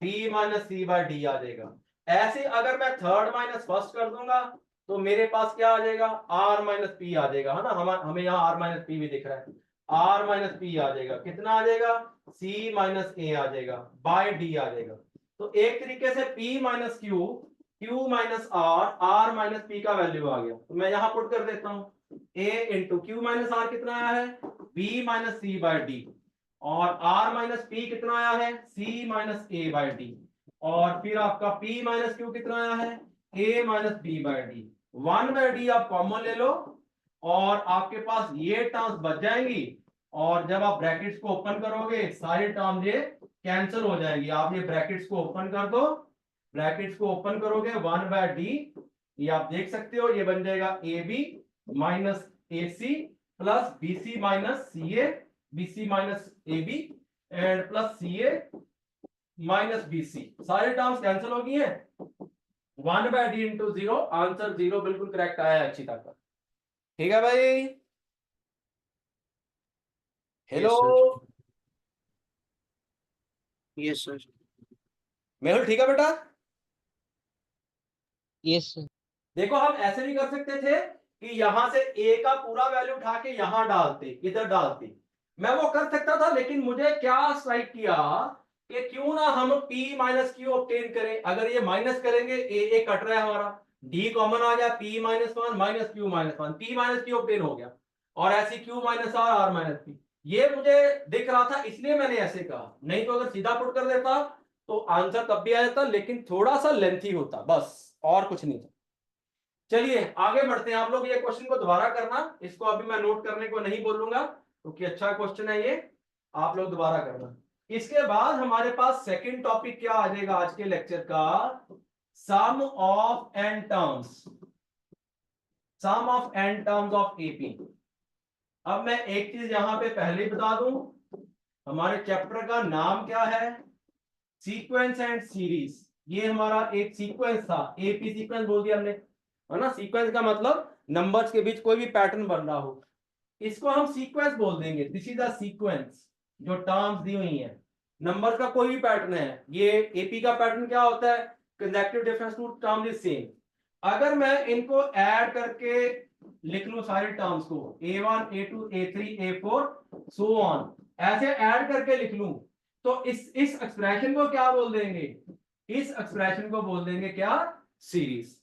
[SPEAKER 1] p minus c by d आ जाएगा। ऐसे अगर मैं थर्ड माइनस फर्स्ट कर दूंगा, तो मेरे पास क्या आ जाएगा? r माइनस पी आ जाएगा, है ना। हमें यहाँ r माइनस पी भी दिख रहा है, r माइनस पी आ जाएगा। कितना आ जाएगा? c माइनस ए आ जाएगा, बाय डी आ जाएगा। तो एक तरीके से p minus q, q minus r minus p का वैल्यू आ गया। तो मैं यहाँ पुट कर देता हूँ, a into q minus r कितना आया है? b minus c by d. और r माइनस पी कितना आया है? c minus a by d. और फिर आपका p माइनस क्यू कितना आया है? a minus b by d. One by d आप कॉमन ले लो, और आपके पास ये टर्म्स बच जाएंगी। और जब आप ब्रैकेट्स को ओपन करोगे, सारे टर्म्स ये कैंसिल हो जाएंगी। आप ये ब्रैकेट्स को ओपन कर दो, ब्रैकेट्स को ओपन करोगे, वन बाय डी, ये आप देख सकते हो, ये बन जाएगा a b minus a c plus b c minus c a, b c minus a b and plus c a minus b c. सारे टर्म्स कैंसिल हो गई हैं। One by d into zero, answer zero बिल्कुल correct आया है, अच्छी तरह। ठीक है भाई, हेलो
[SPEAKER 4] यस सर।
[SPEAKER 1] मेहुल, ठीक है बेटा।
[SPEAKER 3] Yes sir.
[SPEAKER 1] देखो हम ऐसे भी कर सकते थे कि यहां से a का पूरा वैल्यू उठा के यहां डालते, इधर डालते, मैं वो कर सकता था। लेकिन मुझे क्या स्ट्राइक किया कि क्यों ना हम p माइनस क्यू ऑब्टेन करें। अगर ये माइनस करेंगे, a कट रहा है हमारा, d कॉमन आ गया, p minus one minus q minus one, p minus q obtain हो गया। और ऐसी q minus r, r minus p. ये मुझे दिख रहा था इसलिए मैंने ऐसे कहा, नहीं तो अगर सीधा पुट कर देता तो आंसर तब भी आ जाता, लेकिन थोड़ा सा लेंथी होता, बस और कुछ नहीं था। चलिए आगे बढ़ते हैं। आप लोग ये क्वेश्चन को दोबारा करना, इसको अभी मैं नोट करने को नहीं बोलूंगा क्योंकि अच्छा क्वेश्चन है ये, आप लोग दोबारा करना। इसके बाद हमारे पास सेकंड टॉपिक क्या आ जाएगा आज के लेक्चर का, sum of n terms, sum of n terms of AP. अब मैं एक चीज यहां पे पहले ही बता दूं, हमारे चैप्टर का नाम क्या है, सीक्वेंस एंड सीरीज। ये हमारा एक सीक्वेंस था, एपी सीक्वेंस बोल दिया हमने, है ना। सीक्वेंस का मतलब नंबर्स के बीच कोई भी पैटर्न बन रहा हो, इसको हम सीक्वेंस बोल देंगे। दिस इज अ सीक्वेंस, जो टर्म्स दी हुई है, नंबर का कोई भी पैटर्न है। ये एपी का पैटर्न क्या होता है, consecutive difference two terms is same. अगर मैं इनको ऐड करके लिख लूं सारे टर्म्स को, a1 a2 a3 a4 so on, ऐसे ऐड करके लिख लूं, तो इस एक्सप्रेशन को क्या बोल देंगे, इस एक्सप्रेशन को बोल देंगे क्या, सीरीज।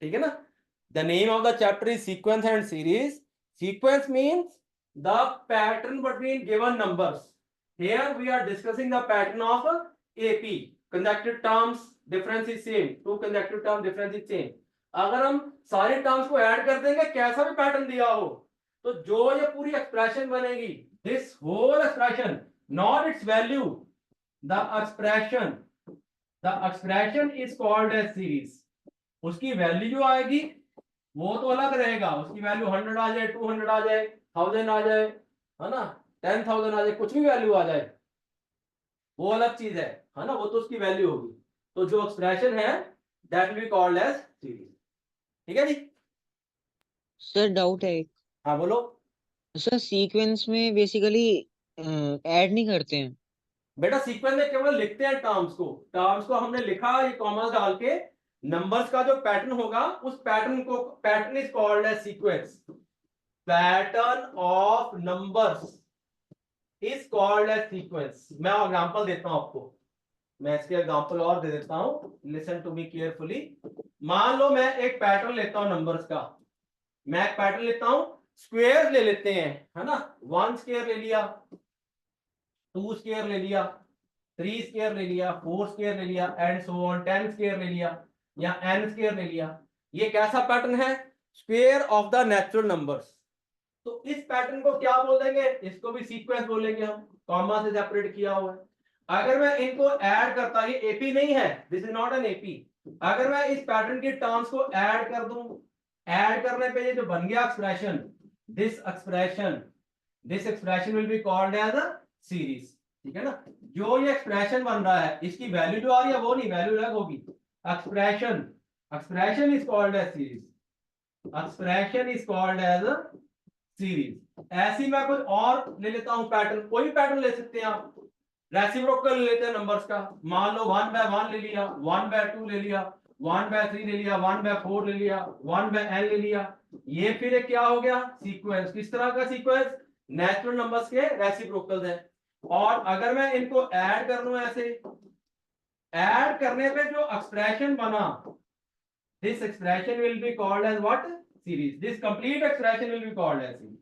[SPEAKER 1] ठीक है ना। The name of the chapter is sequence and series. Sequence means the pattern between given numbers. Here we are discussing the pattern of AP. Consecutive terms difference is same. Two consecutive term difference is same. अगर हम सारे terms को add कर देंगे, कैसा भी pattern दिया हो, तो जो ये पूरी एक्सप्रेशन बनेगी, this whole expression, not its value, the expression is called as series. उसकी वैल्यू जो आएगी वो तो अलग रहेगा, उसकी वैल्यू 100 आ जाए, 200 आ जाए, 1000 आ जाए, है ना, 10,000 आ जाए, कुछ भी वैल्यू आ जाए, वो अलग चीज है ना, वो तो उसकी वैल्यू होगी। तो जो एक्सप्रेशन है that will be called as series. ठीक है जी।
[SPEAKER 3] सर डाउट है एक।
[SPEAKER 1] हाँ बोलो।
[SPEAKER 3] सर सीक्वेंस में बेसिकली ऐड नहीं करते हैं।
[SPEAKER 1] बेटा सीक्वेंस में केवल लिखते हैं टर्म्स को, टर्म्स को हमने लिखा ये कॉमा डाल के, नंबर्स का जो पैटर्न होगा उस पैटर्न को, pattern is called as sequence. Pattern of numbers is called as sequence. मैं एग्जांपल देता हूं आपको, मैं इसके एग्जांपल और दे देता हूं, लिसन टू मी केयरफुली। मान लो मैं एक पैटर्न लेता हूं नंबर्स का, मैं एक पैटर्न लेता हूं, स्क्वायर ले लेते हैं, है ना, 1 स्क्वायर ले लिया, 2 स्क्वायर ले लिया, 3 स्क्वायर ले लिया, 4 स्क्वायर ले लिया, एंड सो ऑन, 10 स्क्वायर ले लिया, या n स्क्वायर ले लिया। ये कैसा पैटर्न है, square of the natural numbers. तो इस पैटर्न को क्या बोल देंगे, इसको भी सीक्वेंस बोलेंगे हम, कॉमा से सेपरेट किया हुआ है। अगर मैं इनको ऐड करता, ये एपी नहीं है, this is not an AP. अगर मैं इस पैटर्न के टर्म्स को ऐड कर दूं, ऐड करने पे ये जो बन गया expression, this expression will be called as a series. ठीक है ना। जो ये एक्सप्रेशन बन रहा है, इसकी वैल्यू जो आ रही है वो नहीं, वैल्यू अलग होगी। Expression is called as series, expression is called as a series. ऐसी मैं कोई और ले लेता हूं पैटर्न, कोई भी पैटर्न ले सकते हैं आप, रेसिप्रोकल ले लेते हैं नंबर्स का। मान लो 1 by 1 ले लिया, 1 by 2 ले लिया, 1 by 3 ले लिया, 1 by 4 ले लिया, 1 by n ले लिया। ये फिर एक क्या हो गया, सीक्वेंस। किस तरह का सीक्वेंस, नेचुरल नंबर्स के रेसिप्रोकल्स है। और अगर मैं इनको ऐड कर लूं ऐसे, ऐड करने पे जो एक्सप्रेशन बना, this expression will be called as what, series. This complete expression will be called as series.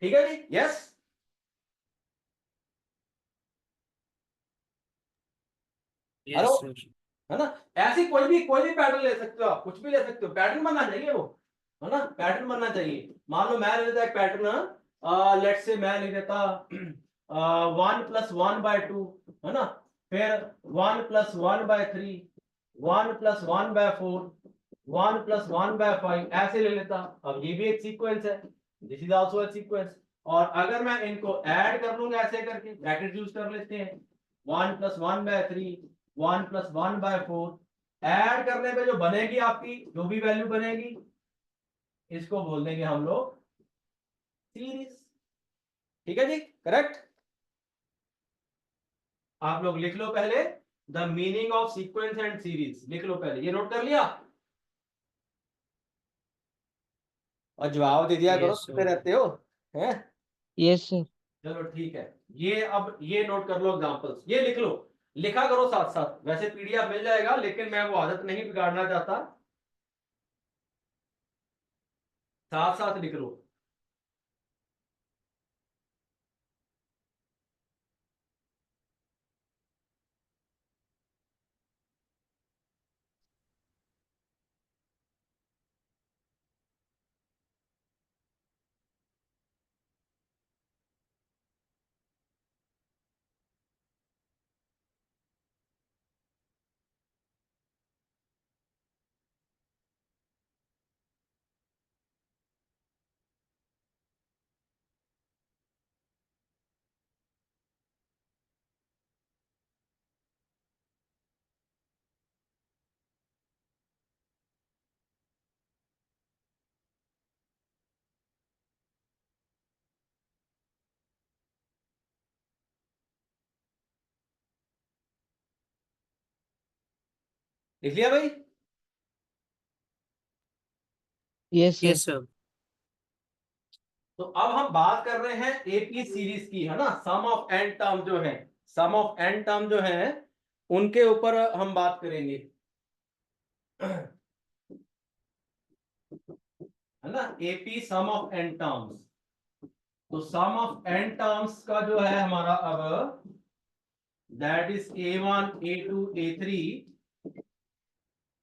[SPEAKER 1] ठीक है जी, यस। Hello,
[SPEAKER 4] yes sir.
[SPEAKER 1] है ना। ऐसी कोई भी पैटर्न ले सकते हो आप, कुछ भी ले सकते हो, पैटर्न बनना चाहिए वो, है ना, पैटर्न बनना चाहिए। मान लो मैं ले लेता एक पैटर्न, लेट्स से मैं ले लेता 1 + 1 by 2, है ना, फिर 1 + 1 by 3, 1 + 1 by 4, 1 + 1 by 5, ऐसे ले लेता। अब ये भी एक सीक्वेंस है, this is also a sequence. और अगर मैं इनको ऐड कर लूंगा ऐसे करके, ब्रैकेट यूज कर लेते हैं, 1 + 1 by 3, 1 + 1 by 4, ऐड करने पे जो बनेगी आपकी, जो भी वैल्यू बनेगी, इसको बोल देंगे हम लोग सीरीज। ठीक है जी, करेक्ट। आप लोग लिख लो पहले, the meaning of sequence and series लिख लो पहले, ये नोट कर लिया और जवाब दे दिया करो,
[SPEAKER 4] यस
[SPEAKER 1] सुनते
[SPEAKER 4] सर।
[SPEAKER 1] रहते हो हैं।
[SPEAKER 3] Yes sir.
[SPEAKER 1] चलो ठीक है, ये अब ये नोट कर लो एग्जांपल्स, ये लिख लो, लिखा करो साथ साथ। वैसे पीडीएफ मिल जाएगा, लेकिन मैं वो आदत नहीं बिगाड़ना चाहता, साथ साथ लिख लो। लिख लिया भाई?
[SPEAKER 3] Yes sir.
[SPEAKER 4] Yes sir.
[SPEAKER 1] तो अब हम बात कर रहे हैं एपी सीरीज की, है ना। सम ऑफ एन टर्म जो है, सम ऑफ एन टर्म जो है उनके ऊपर हम बात करेंगे, है ना। AP sum of n terms. तो सम ऑफ एन टर्म्स का जो है हमारा अब, that is A1 A2 A3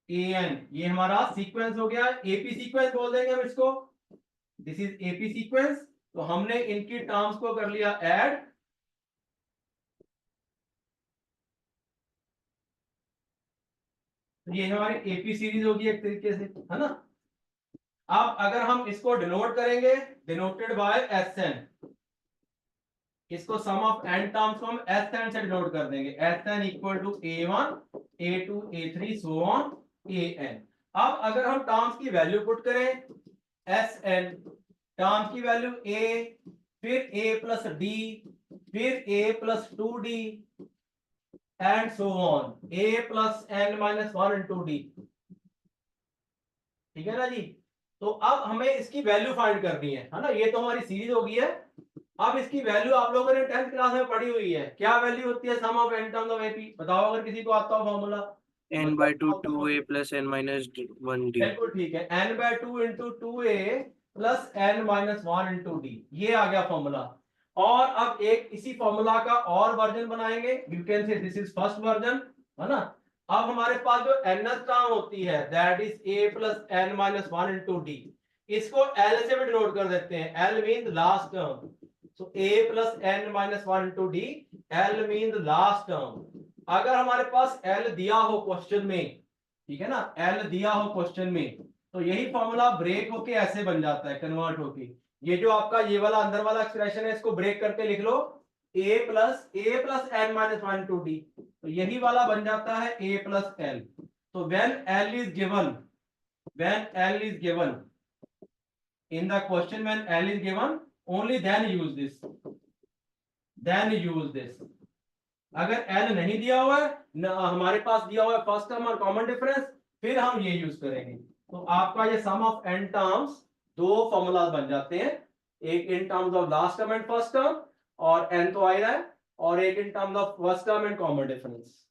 [SPEAKER 1] AN, ये हमारा सीक्वेंस हो गया। एपी सीक्वेंस बोल देंगे हम इसको, दिस इज एपी सीक्वेंस। तो हमने इनकी टर्म्स को कर लिया ऐड, तो ये हमारी एपी सीरीज होगी एक तरीके से, है ना। अब अगर हम इसको डिनोट करेंगे, डिनोटेड बाय एस एन, इसको सम ऑफ एन टर्म्स को हम एस एन से डिनोट कर देंगे, S n equal to A1 A2 A3 so on AN। अब अगर हम टर्म्स की वैल्यू पुट करें, एस एन, टर्म्स की वैल्यू A, फिर A प्लस D, फिर A plus 2D and so on, A plus n minus 1 into D। ठीक है ना जी। तो अब हमें इसकी वैल्यू फाइंड करनी है ना। ये तो हमारी सीरीज होगी है। अब इसकी वैल्यू आप लोगों ने 10th क्लास में पढ़ी हुई है, क्या वैल्यू होती है sum of n terms of AP? बताओ अगर किसी को आता हो formula.
[SPEAKER 4] n/2 2a plus n minus 1d।
[SPEAKER 1] बिल्कुल ठीक है, n/2 into 2a plus n minus 1 into D, ये आ गया फॉर्मूला। और अब एक इसी फॉर्मूला का और वर्जन बनाएंगे, you can say this is first version, है ना। अब हमारे पास जो nth टर्म होती है that is a plus n minus 1 into D, इसको l से भी डिनोट कर देते हैं, l mean last term. So a plus n minus 1 into D, l mean last term. अगर हमारे पास l दिया हो क्वेश्चन में, ठीक है ना, एल दिया हो क्वेश्चन में, तो यही फॉर्मूला ब्रेक होके ऐसे बन जाता है, कन्वर्ट होके। ये जो आपका ये वाला अंदर वाला एक्सप्रेशन है, इसको ब्रेक करके लिख लो, a plus n minus 1 to d, तो यही वाला बन जाता है a प्लस एल। तो when l is given, when l is given in the question, when l is given only then use this, then use this. अगर l नहीं दिया हुआ है ना, हमारे पास दिया हुआ है फर्स्ट टर्म और कॉमन डिफरेंस, फिर हम ये यूज करेंगे। तो आपका ये सम ऑफ एन टर्म्स दो फॉर्मूला बन जाते हैं, एक in terms of last term and first term, और एन तो आ ही रहा है, और एक in terms of first term and common difference.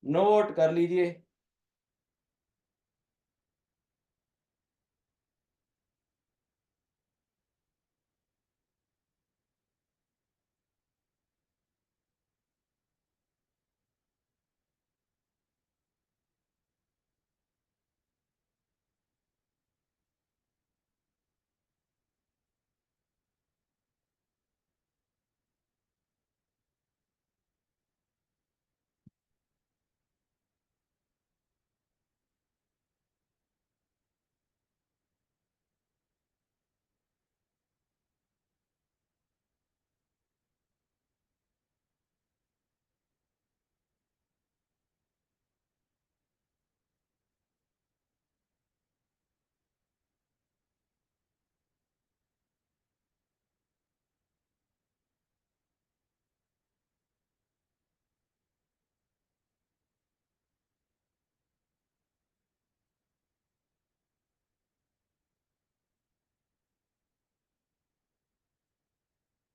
[SPEAKER 1] Note कर लीजिए।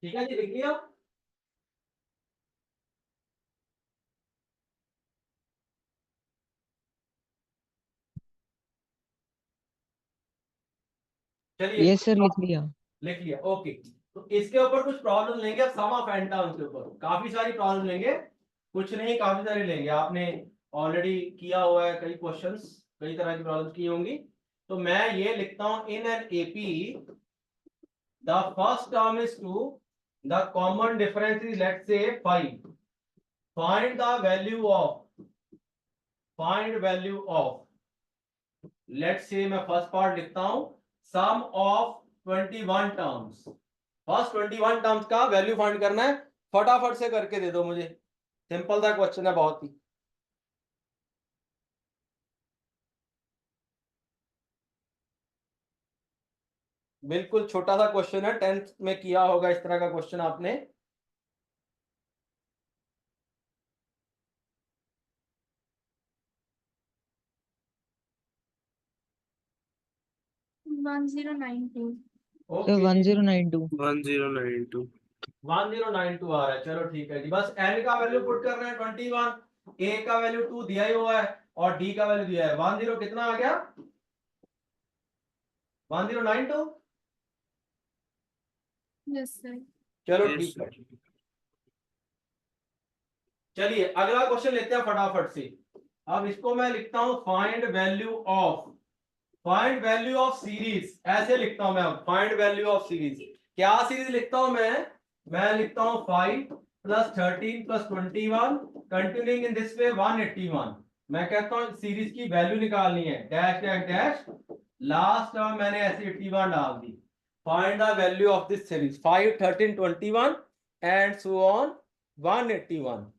[SPEAKER 1] ठीक है जी, लिख लिया। चलिए,
[SPEAKER 3] यस सर, लिख लिया।
[SPEAKER 1] लिख लिया, ओके। तो इसके ऊपर कुछ प्रॉब्लम लेंगे अब, सम ऑफ एन टर्म्स के ऊपर काफी सारी प्रॉब्लम लेंगे, कुछ नहीं काफी सारी लेंगे। आपने ऑलरेडी किया हुआ है कई क्वेश्चंस, कई तरह की प्रॉब्लम्स की होंगी। तो मैं ये लिखता हूं, in an AP the first term is 2, the common difference is let's say 5, find the value of, find value of, let's say मैं फर्स्ट पार्ट लिखता हूं, सम ऑफ 21 टर्म्स। फर्स्ट 21 टर्म्स का वैल्यू फाइंड करना है, फटाफट से करके दे दो मुझे, सिंपल सा क्वेश्चन है बहुत ही। बिल्कुल छोटा सा क्वेश्चन है, 10th में किया होगा इस तरह का क्वेश्चन आपने।
[SPEAKER 2] 1092
[SPEAKER 3] सर
[SPEAKER 1] ओके
[SPEAKER 3] 1092
[SPEAKER 4] 1092
[SPEAKER 1] 1092 आ रहा है, चलो ठीक है जी। बस n का वैल्यू पुट करना है 21, a का वैल्यू 2 दिया ही हुआ है और d का वैल्यू दिया है 10 कितना आ गया 1092।
[SPEAKER 2] Yes sir.
[SPEAKER 1] चलो
[SPEAKER 4] Yes,
[SPEAKER 1] ठीक है।
[SPEAKER 4] sir.
[SPEAKER 1] चलिए अगला क्वेश्चन लेते हैं फटाफट से। अब इसको मैं लिखता हूं फाइंड वैल्यू ऑफ सीरीज, ऐसे लिखता हूं मैं। अब फाइंड वैल्यू ऑफ सीरीज, क्या सीरीज लिखता हूं मैं लिखता हूं 5 + 13 + 21 कंटिन्यूइंग इन दिस वे 181। मैं कहता हूं सीरीज की वैल्यू निकालनी है, dash dash dash, last term मैंने ऐसे 81 डाल दी। Find the value of this series 5 13 21 and so on 181।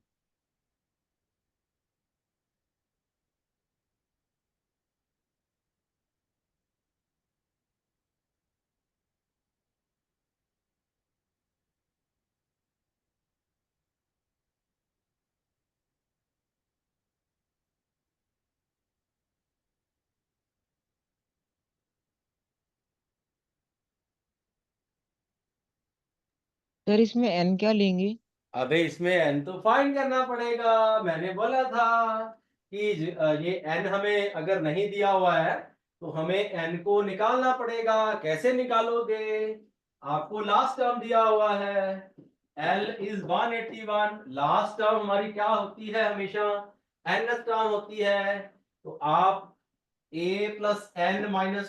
[SPEAKER 3] Sir इसमें n क्या लेंगे?
[SPEAKER 1] अबे इसमें n तो फाइंड करना पड़ेगा, मैंने बोला था कि ये n हमें अगर नहीं दिया हुआ है तो हमें n को निकालना पड़ेगा। कैसे निकालोगे? आपको लास्ट टर्म दिया हुआ है, l इज 181। लास्ट टर्म हमारी क्या होती है? हमेशा nth टर्म होती है। तो आप a + n - 1 ×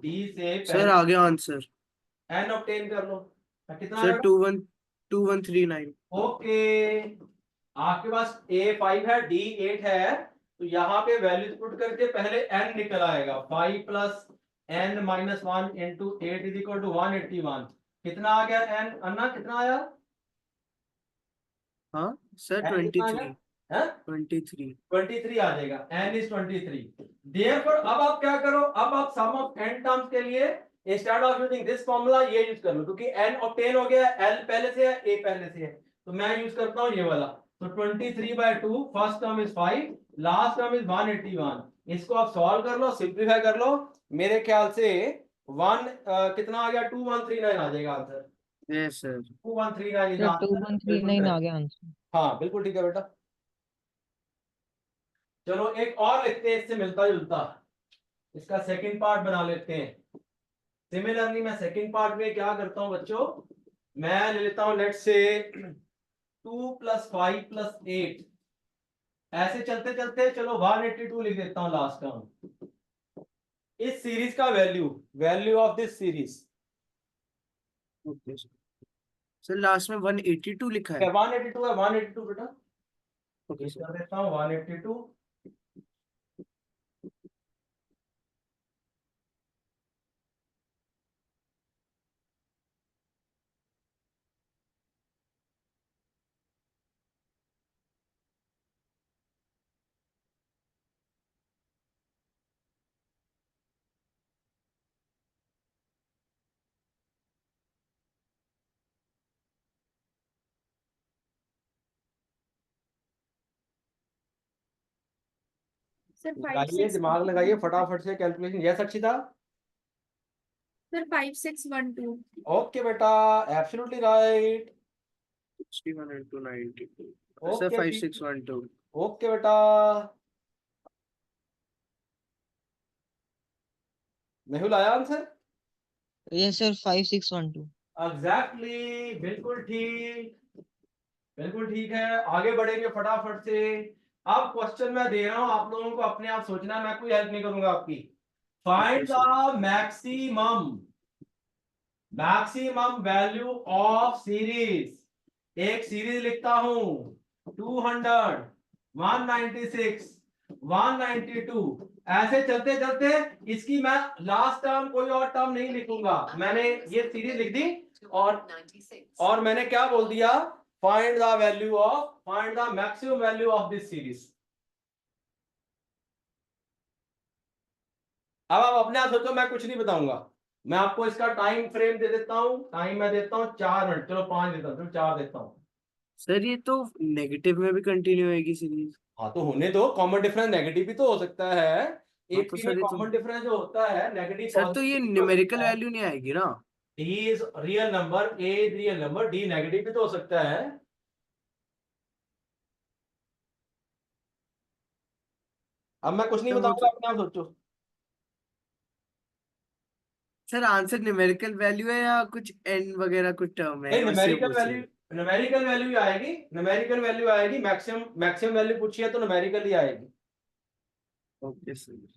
[SPEAKER 1] d से
[SPEAKER 4] सर
[SPEAKER 1] पहले
[SPEAKER 4] आ गया आंसर
[SPEAKER 1] n ऑब्टेन कर लो। कितना
[SPEAKER 4] सर
[SPEAKER 1] आएगा?
[SPEAKER 4] 2139
[SPEAKER 1] ओके, आपके पास A5 है, D8 है, तो यहाँ पे वैल्यूज पुट करके पहले n निकल आएगा। 5 + n - 1 × 8 = 181। कितना आ गया n? अन्ना कितना आया?
[SPEAKER 4] हाँ सर
[SPEAKER 1] n कितना आ
[SPEAKER 4] 23
[SPEAKER 1] गया?
[SPEAKER 4] 23
[SPEAKER 1] 23 आ जाएगा। n is 23। देयरफॉर अब आप क्या करो, अब आप सम ऑफ n टर्म्स के लिए instead of using this formula ये यूज कर लो, क्योंकि n ऑब्टेन हो गया, l पहले से है, a पहले से है, तो मैं यूज करता हूं ये वाला। तो 23/2, first term is 5, last term is 181। इसको आप सॉल्व कर लो, सिंपलीफाई कर लो, मेरे ख्याल से कितना आ गया? 2139 आ जाएगा answer.
[SPEAKER 4] Yes sir
[SPEAKER 1] 2139 is
[SPEAKER 3] sir
[SPEAKER 1] answer, बिल्कुल
[SPEAKER 3] 2139 आ
[SPEAKER 1] correct।
[SPEAKER 3] गया आंसर।
[SPEAKER 1] हाँ बिल्कुल ठीक है बेटा। चलो एक और लिखते हैं इससे मिलता जुलता, इसका सेकंड पार्ट बना लेते हैं। सिमिलरली मैं सेकंड पार्ट में क्या करता हूं बच्चों, मैं ले लेता हूं लेट्स से 2 + 5 + 8, ऐसे चलते चलते चलो 182 लिख देता हूं लास्ट टर्म। इस सीरीज का value of this series
[SPEAKER 4] okay sir last में 182 लिखा है
[SPEAKER 1] 182 है, 182 बेटा।
[SPEAKER 4] ओके
[SPEAKER 1] ये
[SPEAKER 4] सर
[SPEAKER 1] कर देता हूं 182।
[SPEAKER 2] सर 5
[SPEAKER 1] लगाइए
[SPEAKER 2] 6
[SPEAKER 1] दिमाग लगाइए फटाफट से calculation. Yes Akshita.
[SPEAKER 2] Sir 5612
[SPEAKER 1] okay बेटा, absolutely right.
[SPEAKER 4] 61 × 92 sir
[SPEAKER 1] okay
[SPEAKER 4] 5612
[SPEAKER 1] okay बेटा। मेहुल आया आंसर?
[SPEAKER 3] Yes sir 5612।
[SPEAKER 1] एग्जैक्टली, बिल्कुल ठीक है। आगे बढ़ेंगे फटाफट से। अब क्वेश्चन मैं दे रहा हूं, आप लोगों को अपने आप सोचना है, मैं कोई हेल्प नहीं करूंगा आपकी।
[SPEAKER 4] Okay
[SPEAKER 1] find
[SPEAKER 4] sir
[SPEAKER 1] the maximum value of series. एक सीरीज लिखता हूं 200, 196, 192, ऐसे चलते चलते इसकी मैं लास्ट टर्म कोई और टर्म नहीं लिखूंगा, मैंने ये सीरीज लिख दी और मैंने क्या बोल दिया? Find the maximum value of this series. अब आप अपने आप सोचो, मैं कुछ नहीं बताऊंगा, मैं आपको इसका टाइम फ्रेम दे देता हूं। टाइम मैं देता हूं 4 मिनट, चलो 5 देता हूं, चलो 4 देता हूं।
[SPEAKER 4] सर ये तो नेगेटिव में भी कंटिन्यू होएगी सीरीज
[SPEAKER 1] हाँ तो होने दो, कॉमन डिफरेंस नेगेटिव भी तो हो सकता है।
[SPEAKER 4] हाँ तो
[SPEAKER 1] एपी
[SPEAKER 4] सर
[SPEAKER 1] में
[SPEAKER 4] ये तो
[SPEAKER 1] कॉमन डिफरेंस जो होता है नेगेटिव
[SPEAKER 4] सर तो ये न्यूमेरिकल वैल्यू नहीं आएगी ना।
[SPEAKER 1] D is real number, A is real number, D negative भी तो हो सकता है। अब मैं कुछ नहीं
[SPEAKER 4] सर वो
[SPEAKER 1] बताऊंगा,
[SPEAKER 4] तो
[SPEAKER 1] अपने आप सोचो।
[SPEAKER 4] सर आंसर न्यूमेरिकल वैल्यू है या कुछ एन वगैरह कुछ टर्म है,
[SPEAKER 1] नहीं,
[SPEAKER 4] वैसे
[SPEAKER 1] न्यूमेरिकल
[SPEAKER 4] पूछ रहे
[SPEAKER 1] वैल्यू,
[SPEAKER 4] हैं।
[SPEAKER 1] न्यूमेरिकल वैल्यू ही आएगी, न्यूमेरिकल वैल्यू आएगी, मैक्सिमम मैक्सिमम वैल्यू पूछी है तो न्यूमेरिकल ही आएगी।
[SPEAKER 4] Okay sir.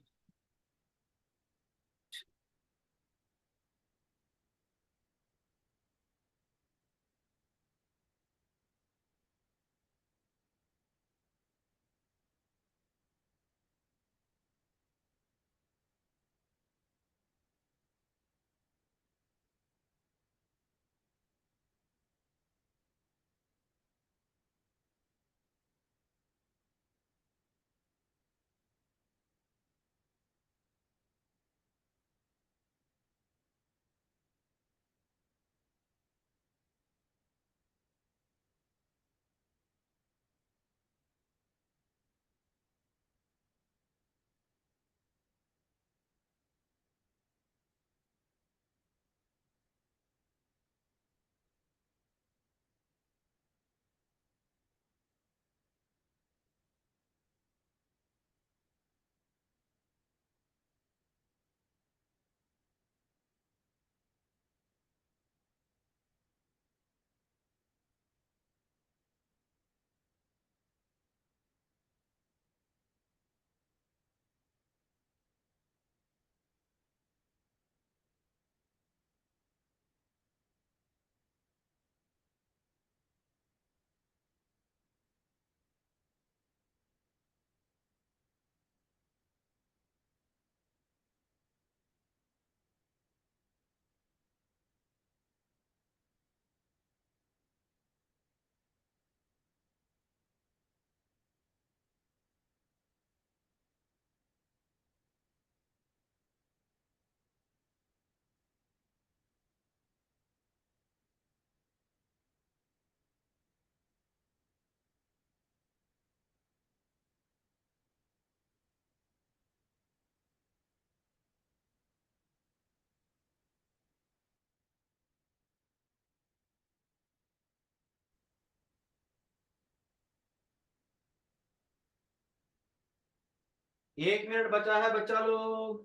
[SPEAKER 1] एक मिनट बचा है बच्चा लोग।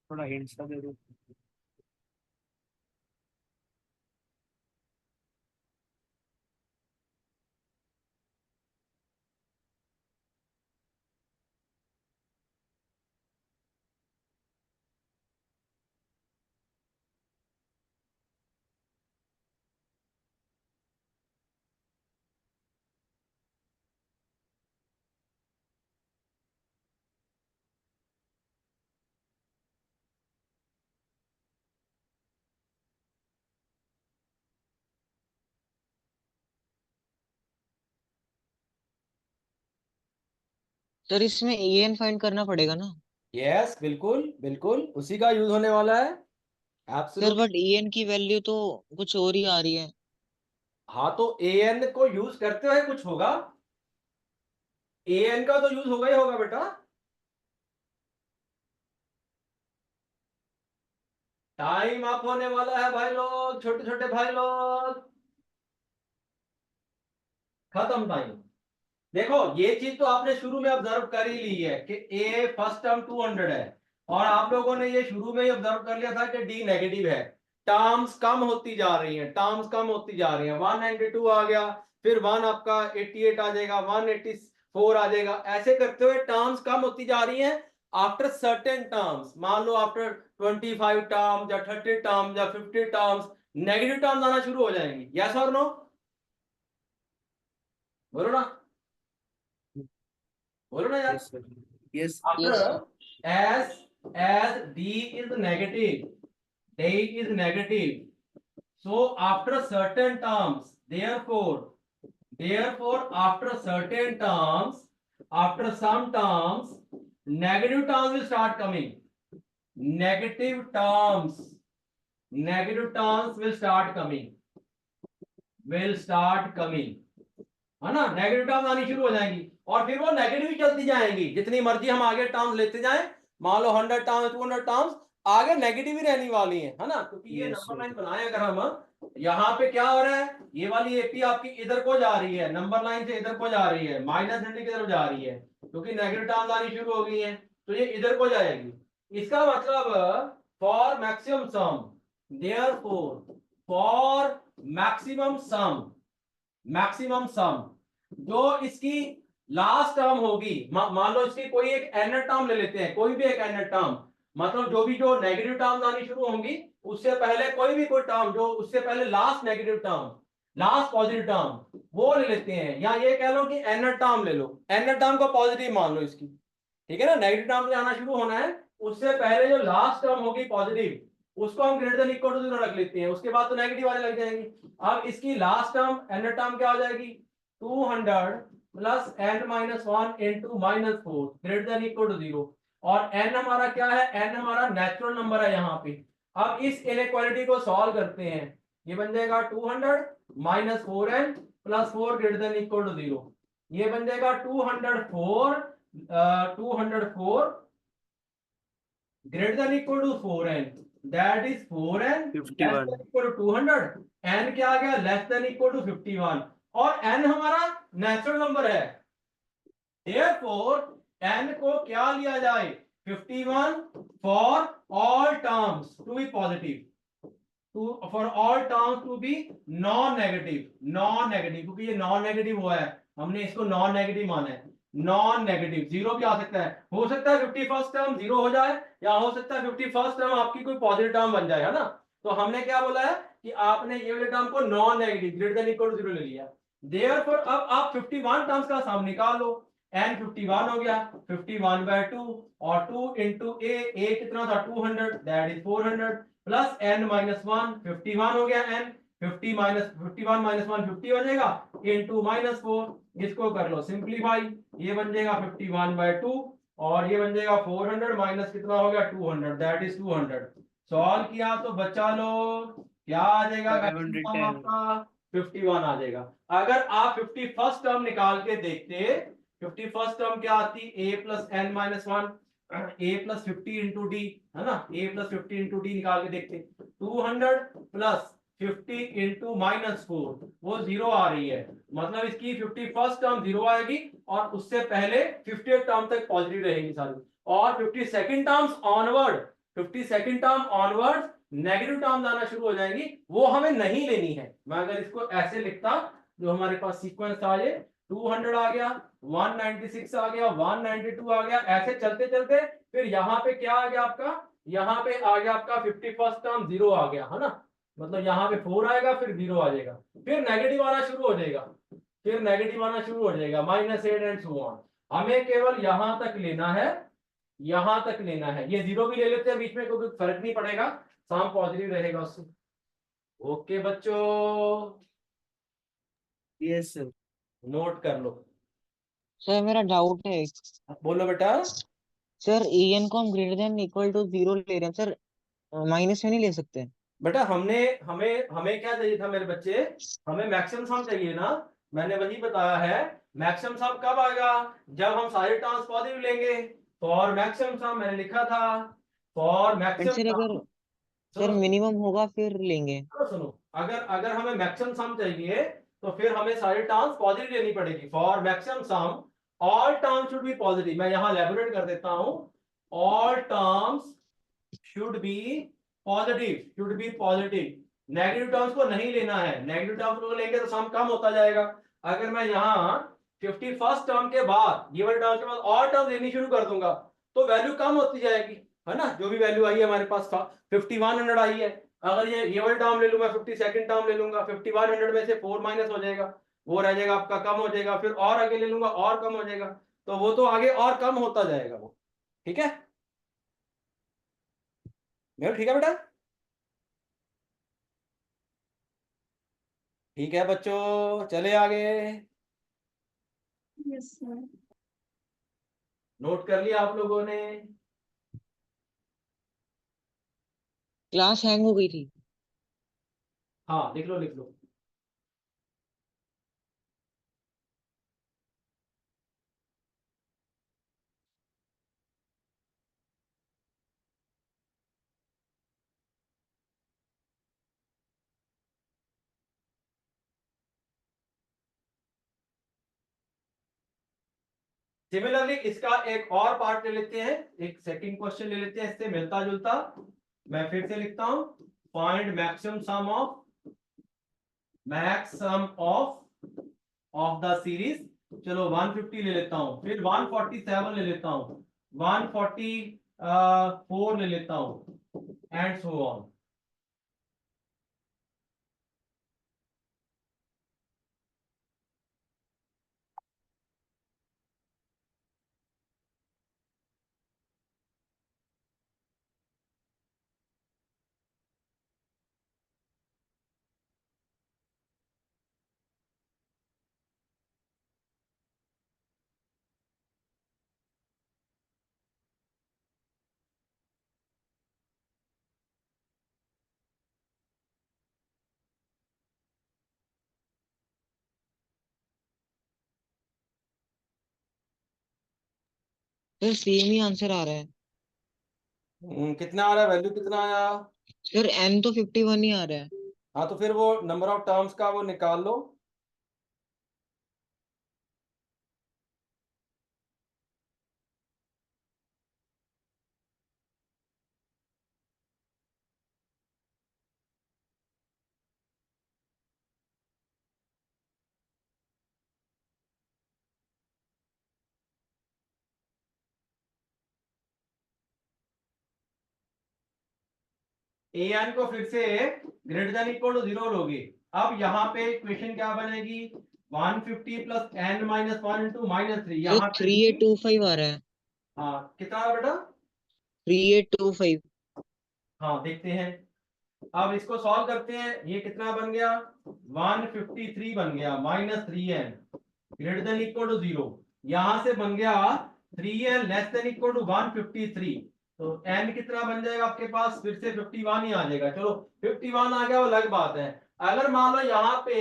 [SPEAKER 4] थोड़ा हिंट सा दे दो।
[SPEAKER 3] सर इसमें en फाइंड करना पड़ेगा ना?
[SPEAKER 1] यस, बिल्कुल बिल्कुल उसी का यूज होने वाला है।
[SPEAKER 3] Sir
[SPEAKER 1] absolute.
[SPEAKER 3] बट en की वैल्यू तो कुछ और ही आ रही है।
[SPEAKER 1] हाँ तो ए एन को यूज करते हुए कुछ होगा, ए एन का तो यूज होगा ही होगा बेटा। टाइम अप होने वाला है भाई लोग, छोटे छोटे भाई लोग। खत्म टाइम। देखो ये चीज तो आपने शुरू में ऑब्जर्व कर ही ली है कि ए फर्स्ट टर्म 200 है, और आप लोगों ने ये शुरू में ही ऑब्जर्व कर लिया था कि डी नेगेटिव है। टर्म्स कम होती जा रही हैं, टर्म्स कम होती जा रही हैं। 192 आ गया, फिर 1 आपका 88 आ जाएगा, 184 आ जाएगा, ऐसे करते हुए टर्म्स कम होती जा रही हैं। आफ्टर सर्टेन टर्म्स, मान लो आफ्टर 25 टर्म्स या 30 टर्म्स या 50 टर्म्स, नेगेटिव टर्म्स आना शुरू हो जाएंगी। यस और नो? बोलो ना, बोलो ना यार।
[SPEAKER 4] Yes sir. Yes.
[SPEAKER 3] Yes sir.
[SPEAKER 1] After, as D is negative, D is negative. So after certain terms, therefore after certain terms, after some terms, negative terms will start coming. Negative terms, negative terms will start coming. Will start coming. है ना, negative term आनी शुरू हो जाएंगी। और फिर वो negative ही चलती जाएंगी, जितनी मर्जी हम आगे टर्म्स लेते जाएं, मान लो 100 टर्म्स 200 टर्म्स आगे नेगेटिव ही रहने वाली है ना, क्योंकि ये
[SPEAKER 4] Yes,
[SPEAKER 1] नंबर
[SPEAKER 4] sir.
[SPEAKER 1] लाइन बनाए अगर हम, यहाँ पे क्या हो रहा है, ये वाली एपी आपकी इधर को जा रही है, नंबर लाइन से इधर को जा रही है, माइनस की तरफ जा रही है, क्योंकि नेगेटिव टर्म्स आनी शुरू हो गई है, तो ये इधर को जाएगी। इसका मतलब for maximum some, therefore for maximum सम जो इसकी लास्ट टर्म होगी, मान लो इसकी कोई एक एन टर्म ले लेते हैं, कोई भी एक एन टर्म, मतलब जो नेगेटिव टर्म आनी शुरू होंगी उससे पहले कोई भी कोई टर्म जो उससे पहले last negative term, last positive term वो ले लेते हैं, या ये कह लो कि एन टर्म ले लो, एन टर्म को पॉजिटिव मान लो इसकी, ठीक है ना, नेगेटिव टर्म से आना शुरू होना है, उससे पहले जो लास्ट टर्म होगी पॉजिटिव उसको हम ग्रेटर देन इक्वल टू 0 रख लेते हैं, उसके बाद तो नेगेटिव वाले लग जाएंगे। अब इसकी लास्ट टर्म एन टर्म क्या हो जाएगी, 200 plus n minus 1 into minus 4 greater than equal to 0, और n हमारा क्या है, n हमारा नेचुरल नंबर है यहाँ पे। अब इस इनइक्वालिटी को सॉल्व करते हैं, ये बन जाएगा 200 minus 4n plus 4 greater than equal to 0, ये बन जाएगा 204 greater than equal to 4n, that is 4n less
[SPEAKER 4] 51.
[SPEAKER 1] than equal to 200, n क्या आ गया, less than equal to 51, और n हमारा नेचुरल नंबर है, therefore n को क्या लिया जाए, 51 for all terms to be positive, for all terms to be non negative, क्योंकि ये नॉन नेगेटिव हुआ है, हमने इसको नॉन नेगेटिव माना है, नॉन नेगेटिव, जीरो भी आ सकता है, हो सकता है 51st टर्म जीरो हो जाए, या हो सकता है 51st टर्म आपकी कोई पॉजिटिव टर्म बन जाए, है ना, तो हमने क्या बोला है कि आपने ये वाले टर्म को non negative greater than equal to 0 ले लिया, देयरफॉर अब आप 51 टर्म्स का सम निकाल लो, n 51 हो गया, 51/2 और 2 इंटू a कितना था 200, that is 400 plus n minus 1, 51 हो गया n, 50 माइनस 51 माइनस 1 50 हो जाएगा, इंटू माइनस 4, इसको कर लो सिंप्लीफाई, ये बन जाएगा 51/2 और ये बन जाएगा 400 माइनस कितना हो गया 200, दैट इज 200, सॉल्व किया तो बचा लो क्या आ जाएगा,
[SPEAKER 4] 510.
[SPEAKER 1] आपका 51 आ जाएगा। अगर आप 51st टर्म निकाल के देखते, 51st टर्म क्या आती, a plus n minus 1 a plus 50 into d, है ना, a प्लस 50 इंटू डी निकाल के देखते, 200 प्लस 50 इंटू माइनस 4 वो 0 आ रही है, मतलब इसकी 51st टर्म 0 आएगी और उससे पहले 50th टर्म तक पॉजिटिव रहेगी सारी, और 52nd terms onward, 52nd term onward negative terms आना शुरू हो जाएगी, वो हमें नहीं लेनी है। मैं अगर इसको ऐसे लिखता, जो हमारे पास सीक्वेंस था, ये 200 आ गया, 196 आ गया, 192 आ गया, ऐसे चलते चलते फिर यहाँ पे क्या आ गया आपका, यहाँ पे आ गया आपका 51st टर्म 0 आ गया, है ना, मतलब यहाँ पे 4 आएगा फिर 0 आ जाएगा, फिर नेगेटिव आना शुरू हो जाएगा, फिर नेगेटिव आना शुरू हो जाएगा, -8 एंड सो ऑन। हमें केवल यहां तक लेना है, यहां तक लेना है, ये 0 भी ले लेते हैं बीच में, कोई फर्क नहीं पड़ेगा, सम पॉजिटिव रहेगा उससे। ओके बच्चों,
[SPEAKER 4] Yes, sir.
[SPEAKER 1] नोट कर लो,
[SPEAKER 3] सर मेरा डाउट है,
[SPEAKER 1] बोलो बेटा।
[SPEAKER 3] सर en को हम ग्रेटर देन इक्वल टू 0 ले रहे हैं सर, माइनस में नहीं ले सकते?
[SPEAKER 1] बेटा हमने हमें हमें क्या चाहिए था मेरे बच्चे, हमें मैक्सिमम सम चाहिए ना, मैंने वही बताया है, मैक्सिमम सम कब आएगा, जब हम सारे टर्म्स पॉजिटिव लेंगे, फॉर मैक्सिमम सम मैंने लिखा था, फॉर
[SPEAKER 3] बट
[SPEAKER 1] मैक्सिमम
[SPEAKER 3] सर अगर
[SPEAKER 1] सम,
[SPEAKER 3] सर
[SPEAKER 1] सुनो
[SPEAKER 3] मिनिमम होगा फिर लेंगे।
[SPEAKER 1] सुनो, अगर अगर हमें मैक्सिमम सम चाहिए तो फिर हमें सारे टर्म्स पॉजिटिव लेनी पड़ेगी, for maximum sum all terms should be positive, मैं यहां एलैबोरेट कर देता हूं, all terms should be positive, negative terms को नहीं लेना है, नेगेटिव टर्म्स को लेंगे तो सम कम होता जाएगा। अगर मैं यहाँ 51st टर्म के बाद ये वाले टर्म के बाद और टर्म लेनी शुरू कर दूंगा तो वैल्यू कम होती जाएगी, है ना, जो भी वैल्यू आई है हमारे पास 5100 आई है, अगर ये वाले टर्म ले लूंगा, 52nd टर्म ले लूंगा, 5100 में से 4 माइनस हो जाएगा, वो रह जाएगा आपका, कम हो जाएगा, फिर और आगे ले लूंगा और कम हो जाएगा, तो वो तो आगे और कम होता जाएगा वो, ठीक है मेरे, ठीक है बेटा, ठीक है बच्चों, चले आगे,
[SPEAKER 2] यस सर।
[SPEAKER 1] नोट कर लिया आप लोगों ने,
[SPEAKER 3] क्लास हैंग हो गई थी।
[SPEAKER 1] हाँ लिख लो लिख लो, सिमिलरली इसका एक और पार्ट ले लेते हैं, एक सेकंड क्वेश्चन ले लेते हैं इससे मिलता जुलता। मैं फिर से लिखता हूं, find maximum of the series. चलो 150 ले लेता हूं, फिर 147 ले लेता हूं, 144 ले लेता हूं, and so on.
[SPEAKER 3] Sir same ही आंसर आ रहा है।
[SPEAKER 1] कितना आ रहा है, वैल्यू कितना आया?
[SPEAKER 3] सर n तो 51 ही आ रहा है।
[SPEAKER 1] हाँ तो फिर वो नंबर ऑफ टर्म्स का वो निकाल लो। ए एन को फिर से ग्रेटर देन इक्वल टू 0 लोगे। अब यहाँ पे इक्वेशन क्या बनेगी, 150 plus n minus 1 into -3।
[SPEAKER 3] Sir
[SPEAKER 1] यहाँ पे
[SPEAKER 3] 3825 आ रहा है।
[SPEAKER 1] हाँ कितना है बेटा?
[SPEAKER 3] 3825।
[SPEAKER 1] हाँ देखते हैं, अब इसको सॉल्व करते हैं। ये कितना बन गया, 153 बन गया, -3n greater than equal to 0। यहां से बन गया 3n less than equal to 153। तो n कितना बन जाएगा आपके पास, फिर से 51 ही आ जाएगा। चलो 51 आ गया वो अलग बात है। अगर मान लो यहाँ पे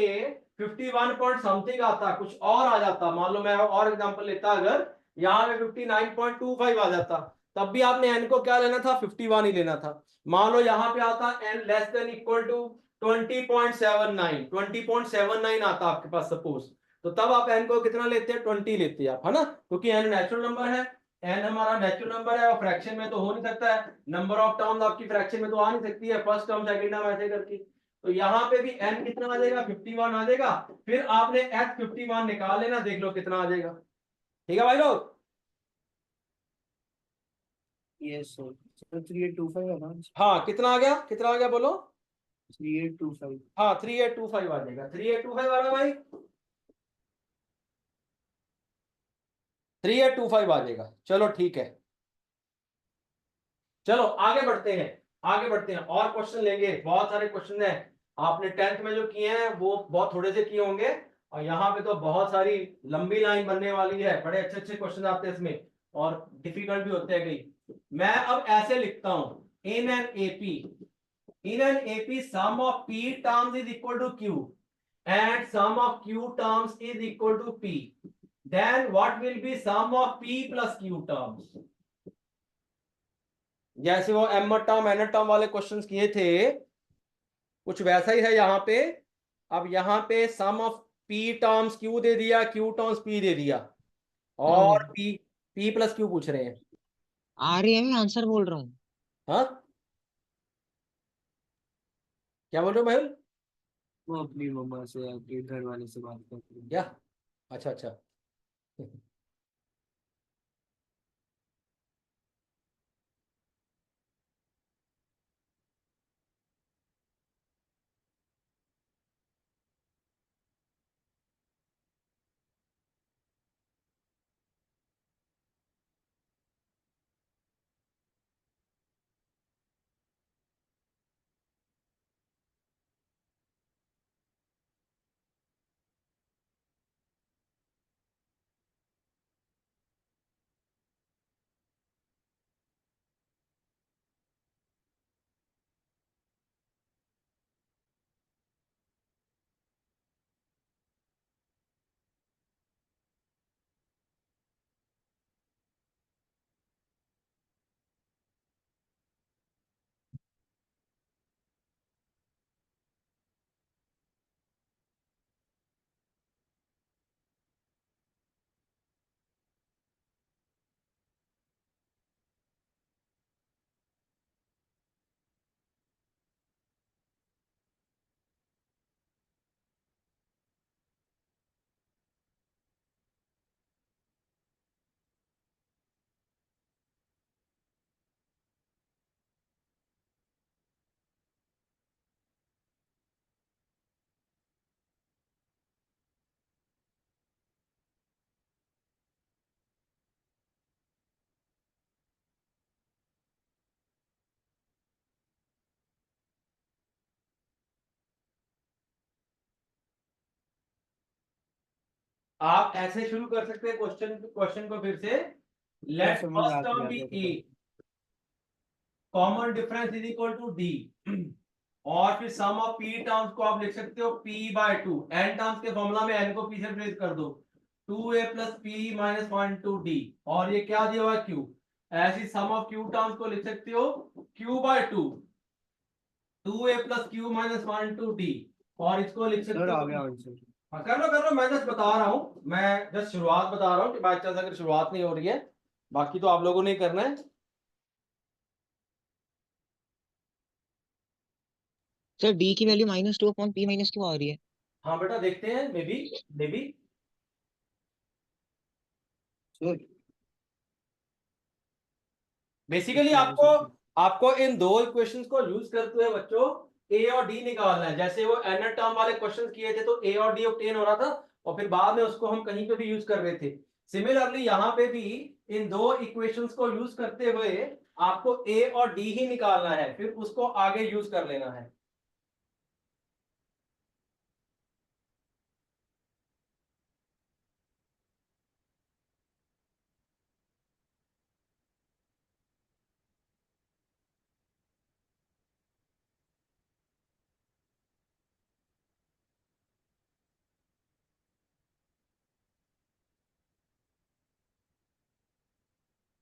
[SPEAKER 1] 51 पॉइंट समथिंग आता, कुछ और आ जाता, मान लो मैं और एग्जांपल लेता, अगर यहाँ पे 59.25 आ जाता, तब भी आपने n को क्या लेना था, 51 ही लेना था। मान लो यहाँ पे आता n less than equal to 20.79 आता आपके पास सपोज, तो तब आप n को कितना लेते हैं, 20 लेते हैं आप, है ना, क्योंकि n नेचुरल नंबर है। n हमारा नेचुरल नंबर है और फ्रैक्शन में तो हो नहीं सकता है। नंबर ऑफ टर्म्स आपकी फ्रैक्शन में तो आ नहीं सकती है, फर्स्ट टर्म सेकंड टर्म ऐसे करके। तो यहाँ पे भी n कितना आ जाएगा, 51 आ जाएगा। फिर आपने f51 निकाल लेना, देख लो कितना आ जाएगा। ठीक है भाई लोग?
[SPEAKER 4] Yes sir. सर 3825 है ना?
[SPEAKER 1] हाँ कितना आ गया, कितना आ गया बोलो?
[SPEAKER 4] 3825।
[SPEAKER 1] हाँ 3825 आ जाएगा, 3825 आ रहा भाई, 3825 आ जाएगा। चलो ठीक है, चलो आगे बढ़ते हैं, आगे बढ़ते हैं, और क्वेश्चन लेंगे, बहुत सारे क्वेश्चन हैं। आपने 10th में जो किए हैं वो बहुत थोड़े से किए होंगे, और यहाँ पे तो बहुत सारी लंबी लाइन बनने वाली है, बड़े अच्छे अच्छे क्वेश्चन आते हैं इसमें, और डिफिकल्ट भी होते हैं कई। मैं अब ऐसे लिखता हूं, in an AP sum of p terms is equal to q and sum of q terms is equal to p, then what will be sum of p plus q terms? जैसे वो एम टर्म एन टर्म वाले questions किए थे, कुछ वैसा ही है यहाँ पे। अब यहाँ पे सम ऑफ पी टर्म्स क्यू दे दिया, क्यू टर्म्स पी दे दिया, और पी प्लस क्यू पूछ रहे हैं।
[SPEAKER 3] आ रही है, मैं आंसर बोल रहा हूँ।
[SPEAKER 1] हाँ क्या बोल रहे हो भाई?
[SPEAKER 4] वो अपनी मम्मा से, आपके घर वाले से बात करते हैं।
[SPEAKER 1] क्या? अच्छा अच्छा। आप ऐसे शुरू कर सकते हैं क्वेश्चन को फिर से। लेट
[SPEAKER 4] समझ
[SPEAKER 1] फर्स्ट
[SPEAKER 4] आ
[SPEAKER 1] टर्म
[SPEAKER 4] गया
[SPEAKER 1] बी
[SPEAKER 4] मेरे
[SPEAKER 1] ए,
[SPEAKER 4] को।
[SPEAKER 1] Common difference is equal to d, और फिर सम ऑफ पी टर्म्स को आप लिख सकते हो p बाय 2, n टर्म्स के फॉर्मूला में n को p से रिप्लेस कर दो, 2a plus p minus 1 to d, और ये क्या दिया हुआ है q, ऐसी सम ऑफ q टर्म्स को लिख सकते हो q by 2, 2a plus q minus 1 to d, और इसको लिख
[SPEAKER 4] सर
[SPEAKER 1] सकते
[SPEAKER 4] आ
[SPEAKER 1] हो।
[SPEAKER 4] गया आंसर।
[SPEAKER 1] हाँ कर लो, मैं जस्ट बता रहा हूँ, मैं जस्ट शुरुआत बता रहा हूँ कि बाई चांस अगर शुरुआत नहीं हो रही है, बाकी तो आप लोगों ने ही करना है।
[SPEAKER 3] सर डी की वैल्यू -2 अपॉन p माइनस क्यों आ रही है?
[SPEAKER 1] हाँ बेटा देखते हैं, मे बी
[SPEAKER 4] सर
[SPEAKER 1] बेसिकली आपको आपको इन दो इक्वेशंस को यूज करते हुए बच्चों ए और डी निकालना है। जैसे वो एनर टर्म वाले क्वेश्चन किए थे तो ए और डी ऑब्टेन हो रहा था, और फिर बाद में उसको हम कहीं पे भी यूज कर रहे थे। सिमिलरली यहाँ पे भी इन दो इक्वेशंस को यूज करते हुए आपको ए और डी ही निकालना है, फिर उसको आगे यूज कर लेना है।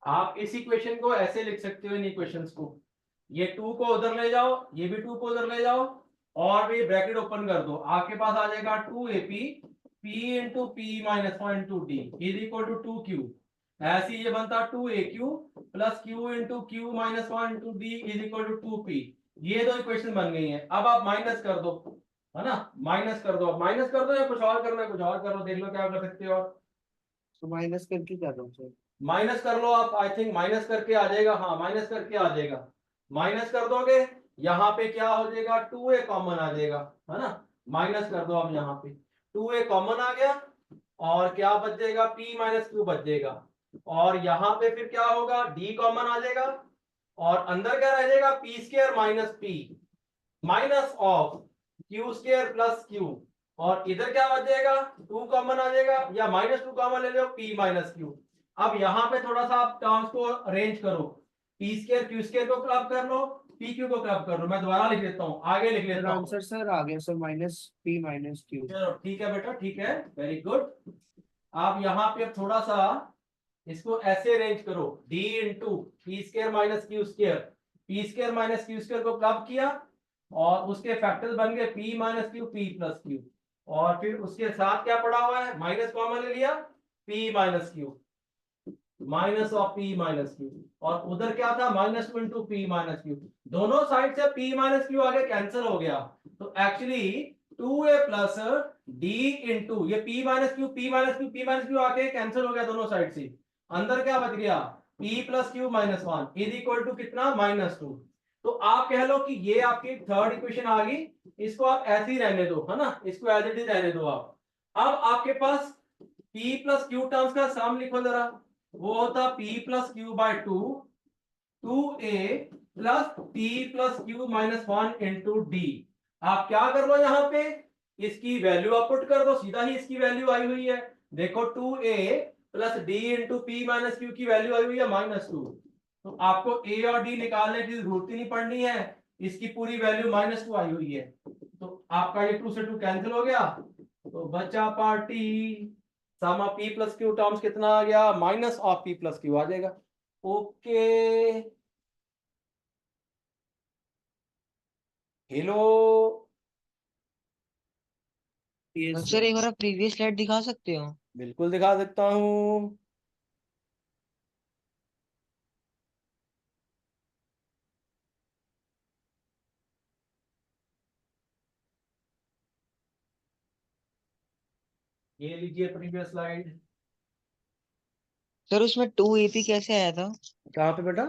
[SPEAKER 1] आप इस इक्वेशन को ऐसे लिख सकते हो, इन इक्वेशंस को, ये 2 को उधर ले जाओ, ये भी 2 को उधर ले जाओ, और ये ब्रैकेट ओपन कर दो, आपके पास आ जाएगा 2ap p into p minus 1 to d is equal to 2q। ऐसे ये बनता 2aq plus q into q minus 1 to d is equal to 2p। ये दो इक्वेशन बन गई हैं। अब आप माइनस कर दो, है ना, माइनस कर दो, माइनस कर दो, या कुछ और करना है कुछ और कर लो, देख लो क्या कर सकते हो। और
[SPEAKER 4] तो माइनस करके क्या दूं सर?
[SPEAKER 1] माइनस कर लो आप, आई थिंक माइनस करके आ जाएगा, हाँ माइनस करके आ जाएगा। माइनस कर दोगे, यहाँ पे क्या हो जाएगा, 2a कॉमन आ जाएगा, है ना। माइनस कर दो अब, यहाँ पे 2a कॉमन आ गया, और क्या बच जाएगा, p माइनस क्यू बच जाएगा, और यहाँ पे फिर क्या होगा, d कॉमन आ जाएगा, और अंदर क्या रह जाएगा, P square minus P minus of Q square plus Q, और इधर क्या बच जाएगा, 2 कॉमन आ जाएगा, या -2 कॉमन ले लो, p माइनस क्यू। अब यहाँ पे थोड़ा सा आप टर्म्स को अरेंज करो, पी स्क्वायर क्यू स्क्वायर को क्लब कर लो, पी क्यू को क्लब कर लो। मैं दोबारा लिख लेता हूँ, आगे लिख
[SPEAKER 4] सर
[SPEAKER 1] लेता हूँ।
[SPEAKER 4] आंसर सर आ गया sir, minus p minus q।
[SPEAKER 1] चलो ठीक है बेटा, ठीक है, वेरी गुड। आप यहाँ पे अब थोड़ा सा इसको ऐसे अरेंज करो, d into P square minus Q square, P square minus Q square को क्लब किया, और उसके फैक्टर्स बन गए p minus Q p plus Q, और फिर उसके साथ क्या पड़ा हुआ है, माइनस कॉमन ले लिया, p minus q minus of p minus Q, और उधर क्या था, -2 इंटू पी माइनस क्यू। दोनों साइड से p माइनस क्यू आगे कैंसिल हो गया, तो actually 2a plus d into ये p माइनस क्यू आके कैंसिल हो गया दोनों साइड से, अंदर क्या बच गया, p plus q minus 1 is equal to कितना, -2। तो आप कह लो कि ये आपकी थर्ड इक्वेशन आ गई, इसको आप ऐसे ही रहने दो, है ना, इसको एज इट इज रहने दो आप। अब आपके पास p प्लस क्यू टर्म्स का सम लिखो जरा, वो होता p plus q by 2, 2a plus p plus q minus 1 into d. आप क्या कर लो, यहाँ पे इसकी वैल्यू आप पुट कर दो, सीधा ही इसकी वैल्यू आई हुई है, देखो 2a plus D into p minus q की वैल्यू आई हुई है -2, तो आपको a और d निकालने की जरूरत ही नहीं पड़नी है, इसकी पूरी वैल्यू -2 आई हुई है, तो आपका ये 2 से 2 कैंसिल हो गया, तो बचा party sum of p plus q terms कितना आ गया, minus of p plus q आ जाएगा। Okay, hello,
[SPEAKER 4] yes
[SPEAKER 3] sir
[SPEAKER 4] sir.
[SPEAKER 3] एक बार आप प्रीवियस स्लाइड दिखा सकते हो?
[SPEAKER 1] बिल्कुल दिखा सकता हूँ। ये लीजिए प्रीवियस स्लाइड।
[SPEAKER 3] सर उसमें 2ap कैसे आया था?
[SPEAKER 1] कहाँ पे बेटा,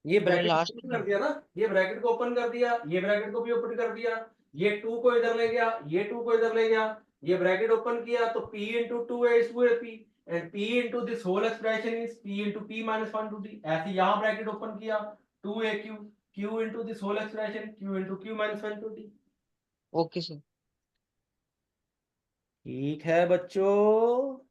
[SPEAKER 1] ये
[SPEAKER 3] मैंने
[SPEAKER 1] ब्रैकेट
[SPEAKER 3] लास्ट
[SPEAKER 1] ओपन कर दिया ना, ये ब्रैकेट को ओपन कर दिया, ये ब्रैकेट को भी ओपन कर दिया, ये 2 को इधर ले गया, ये 2 को इधर ले गया, ये ब्रैकेट ओपन किया, तो p into 2a is 2ap, and p into this whole expression is p into p minus 1 to d। ऐसे यहाँ ब्रैकेट ओपन किया, 2aq, q into this whole expression q into q minus 1 to d।
[SPEAKER 3] Okay sir.
[SPEAKER 1] ठीक है बच्चों।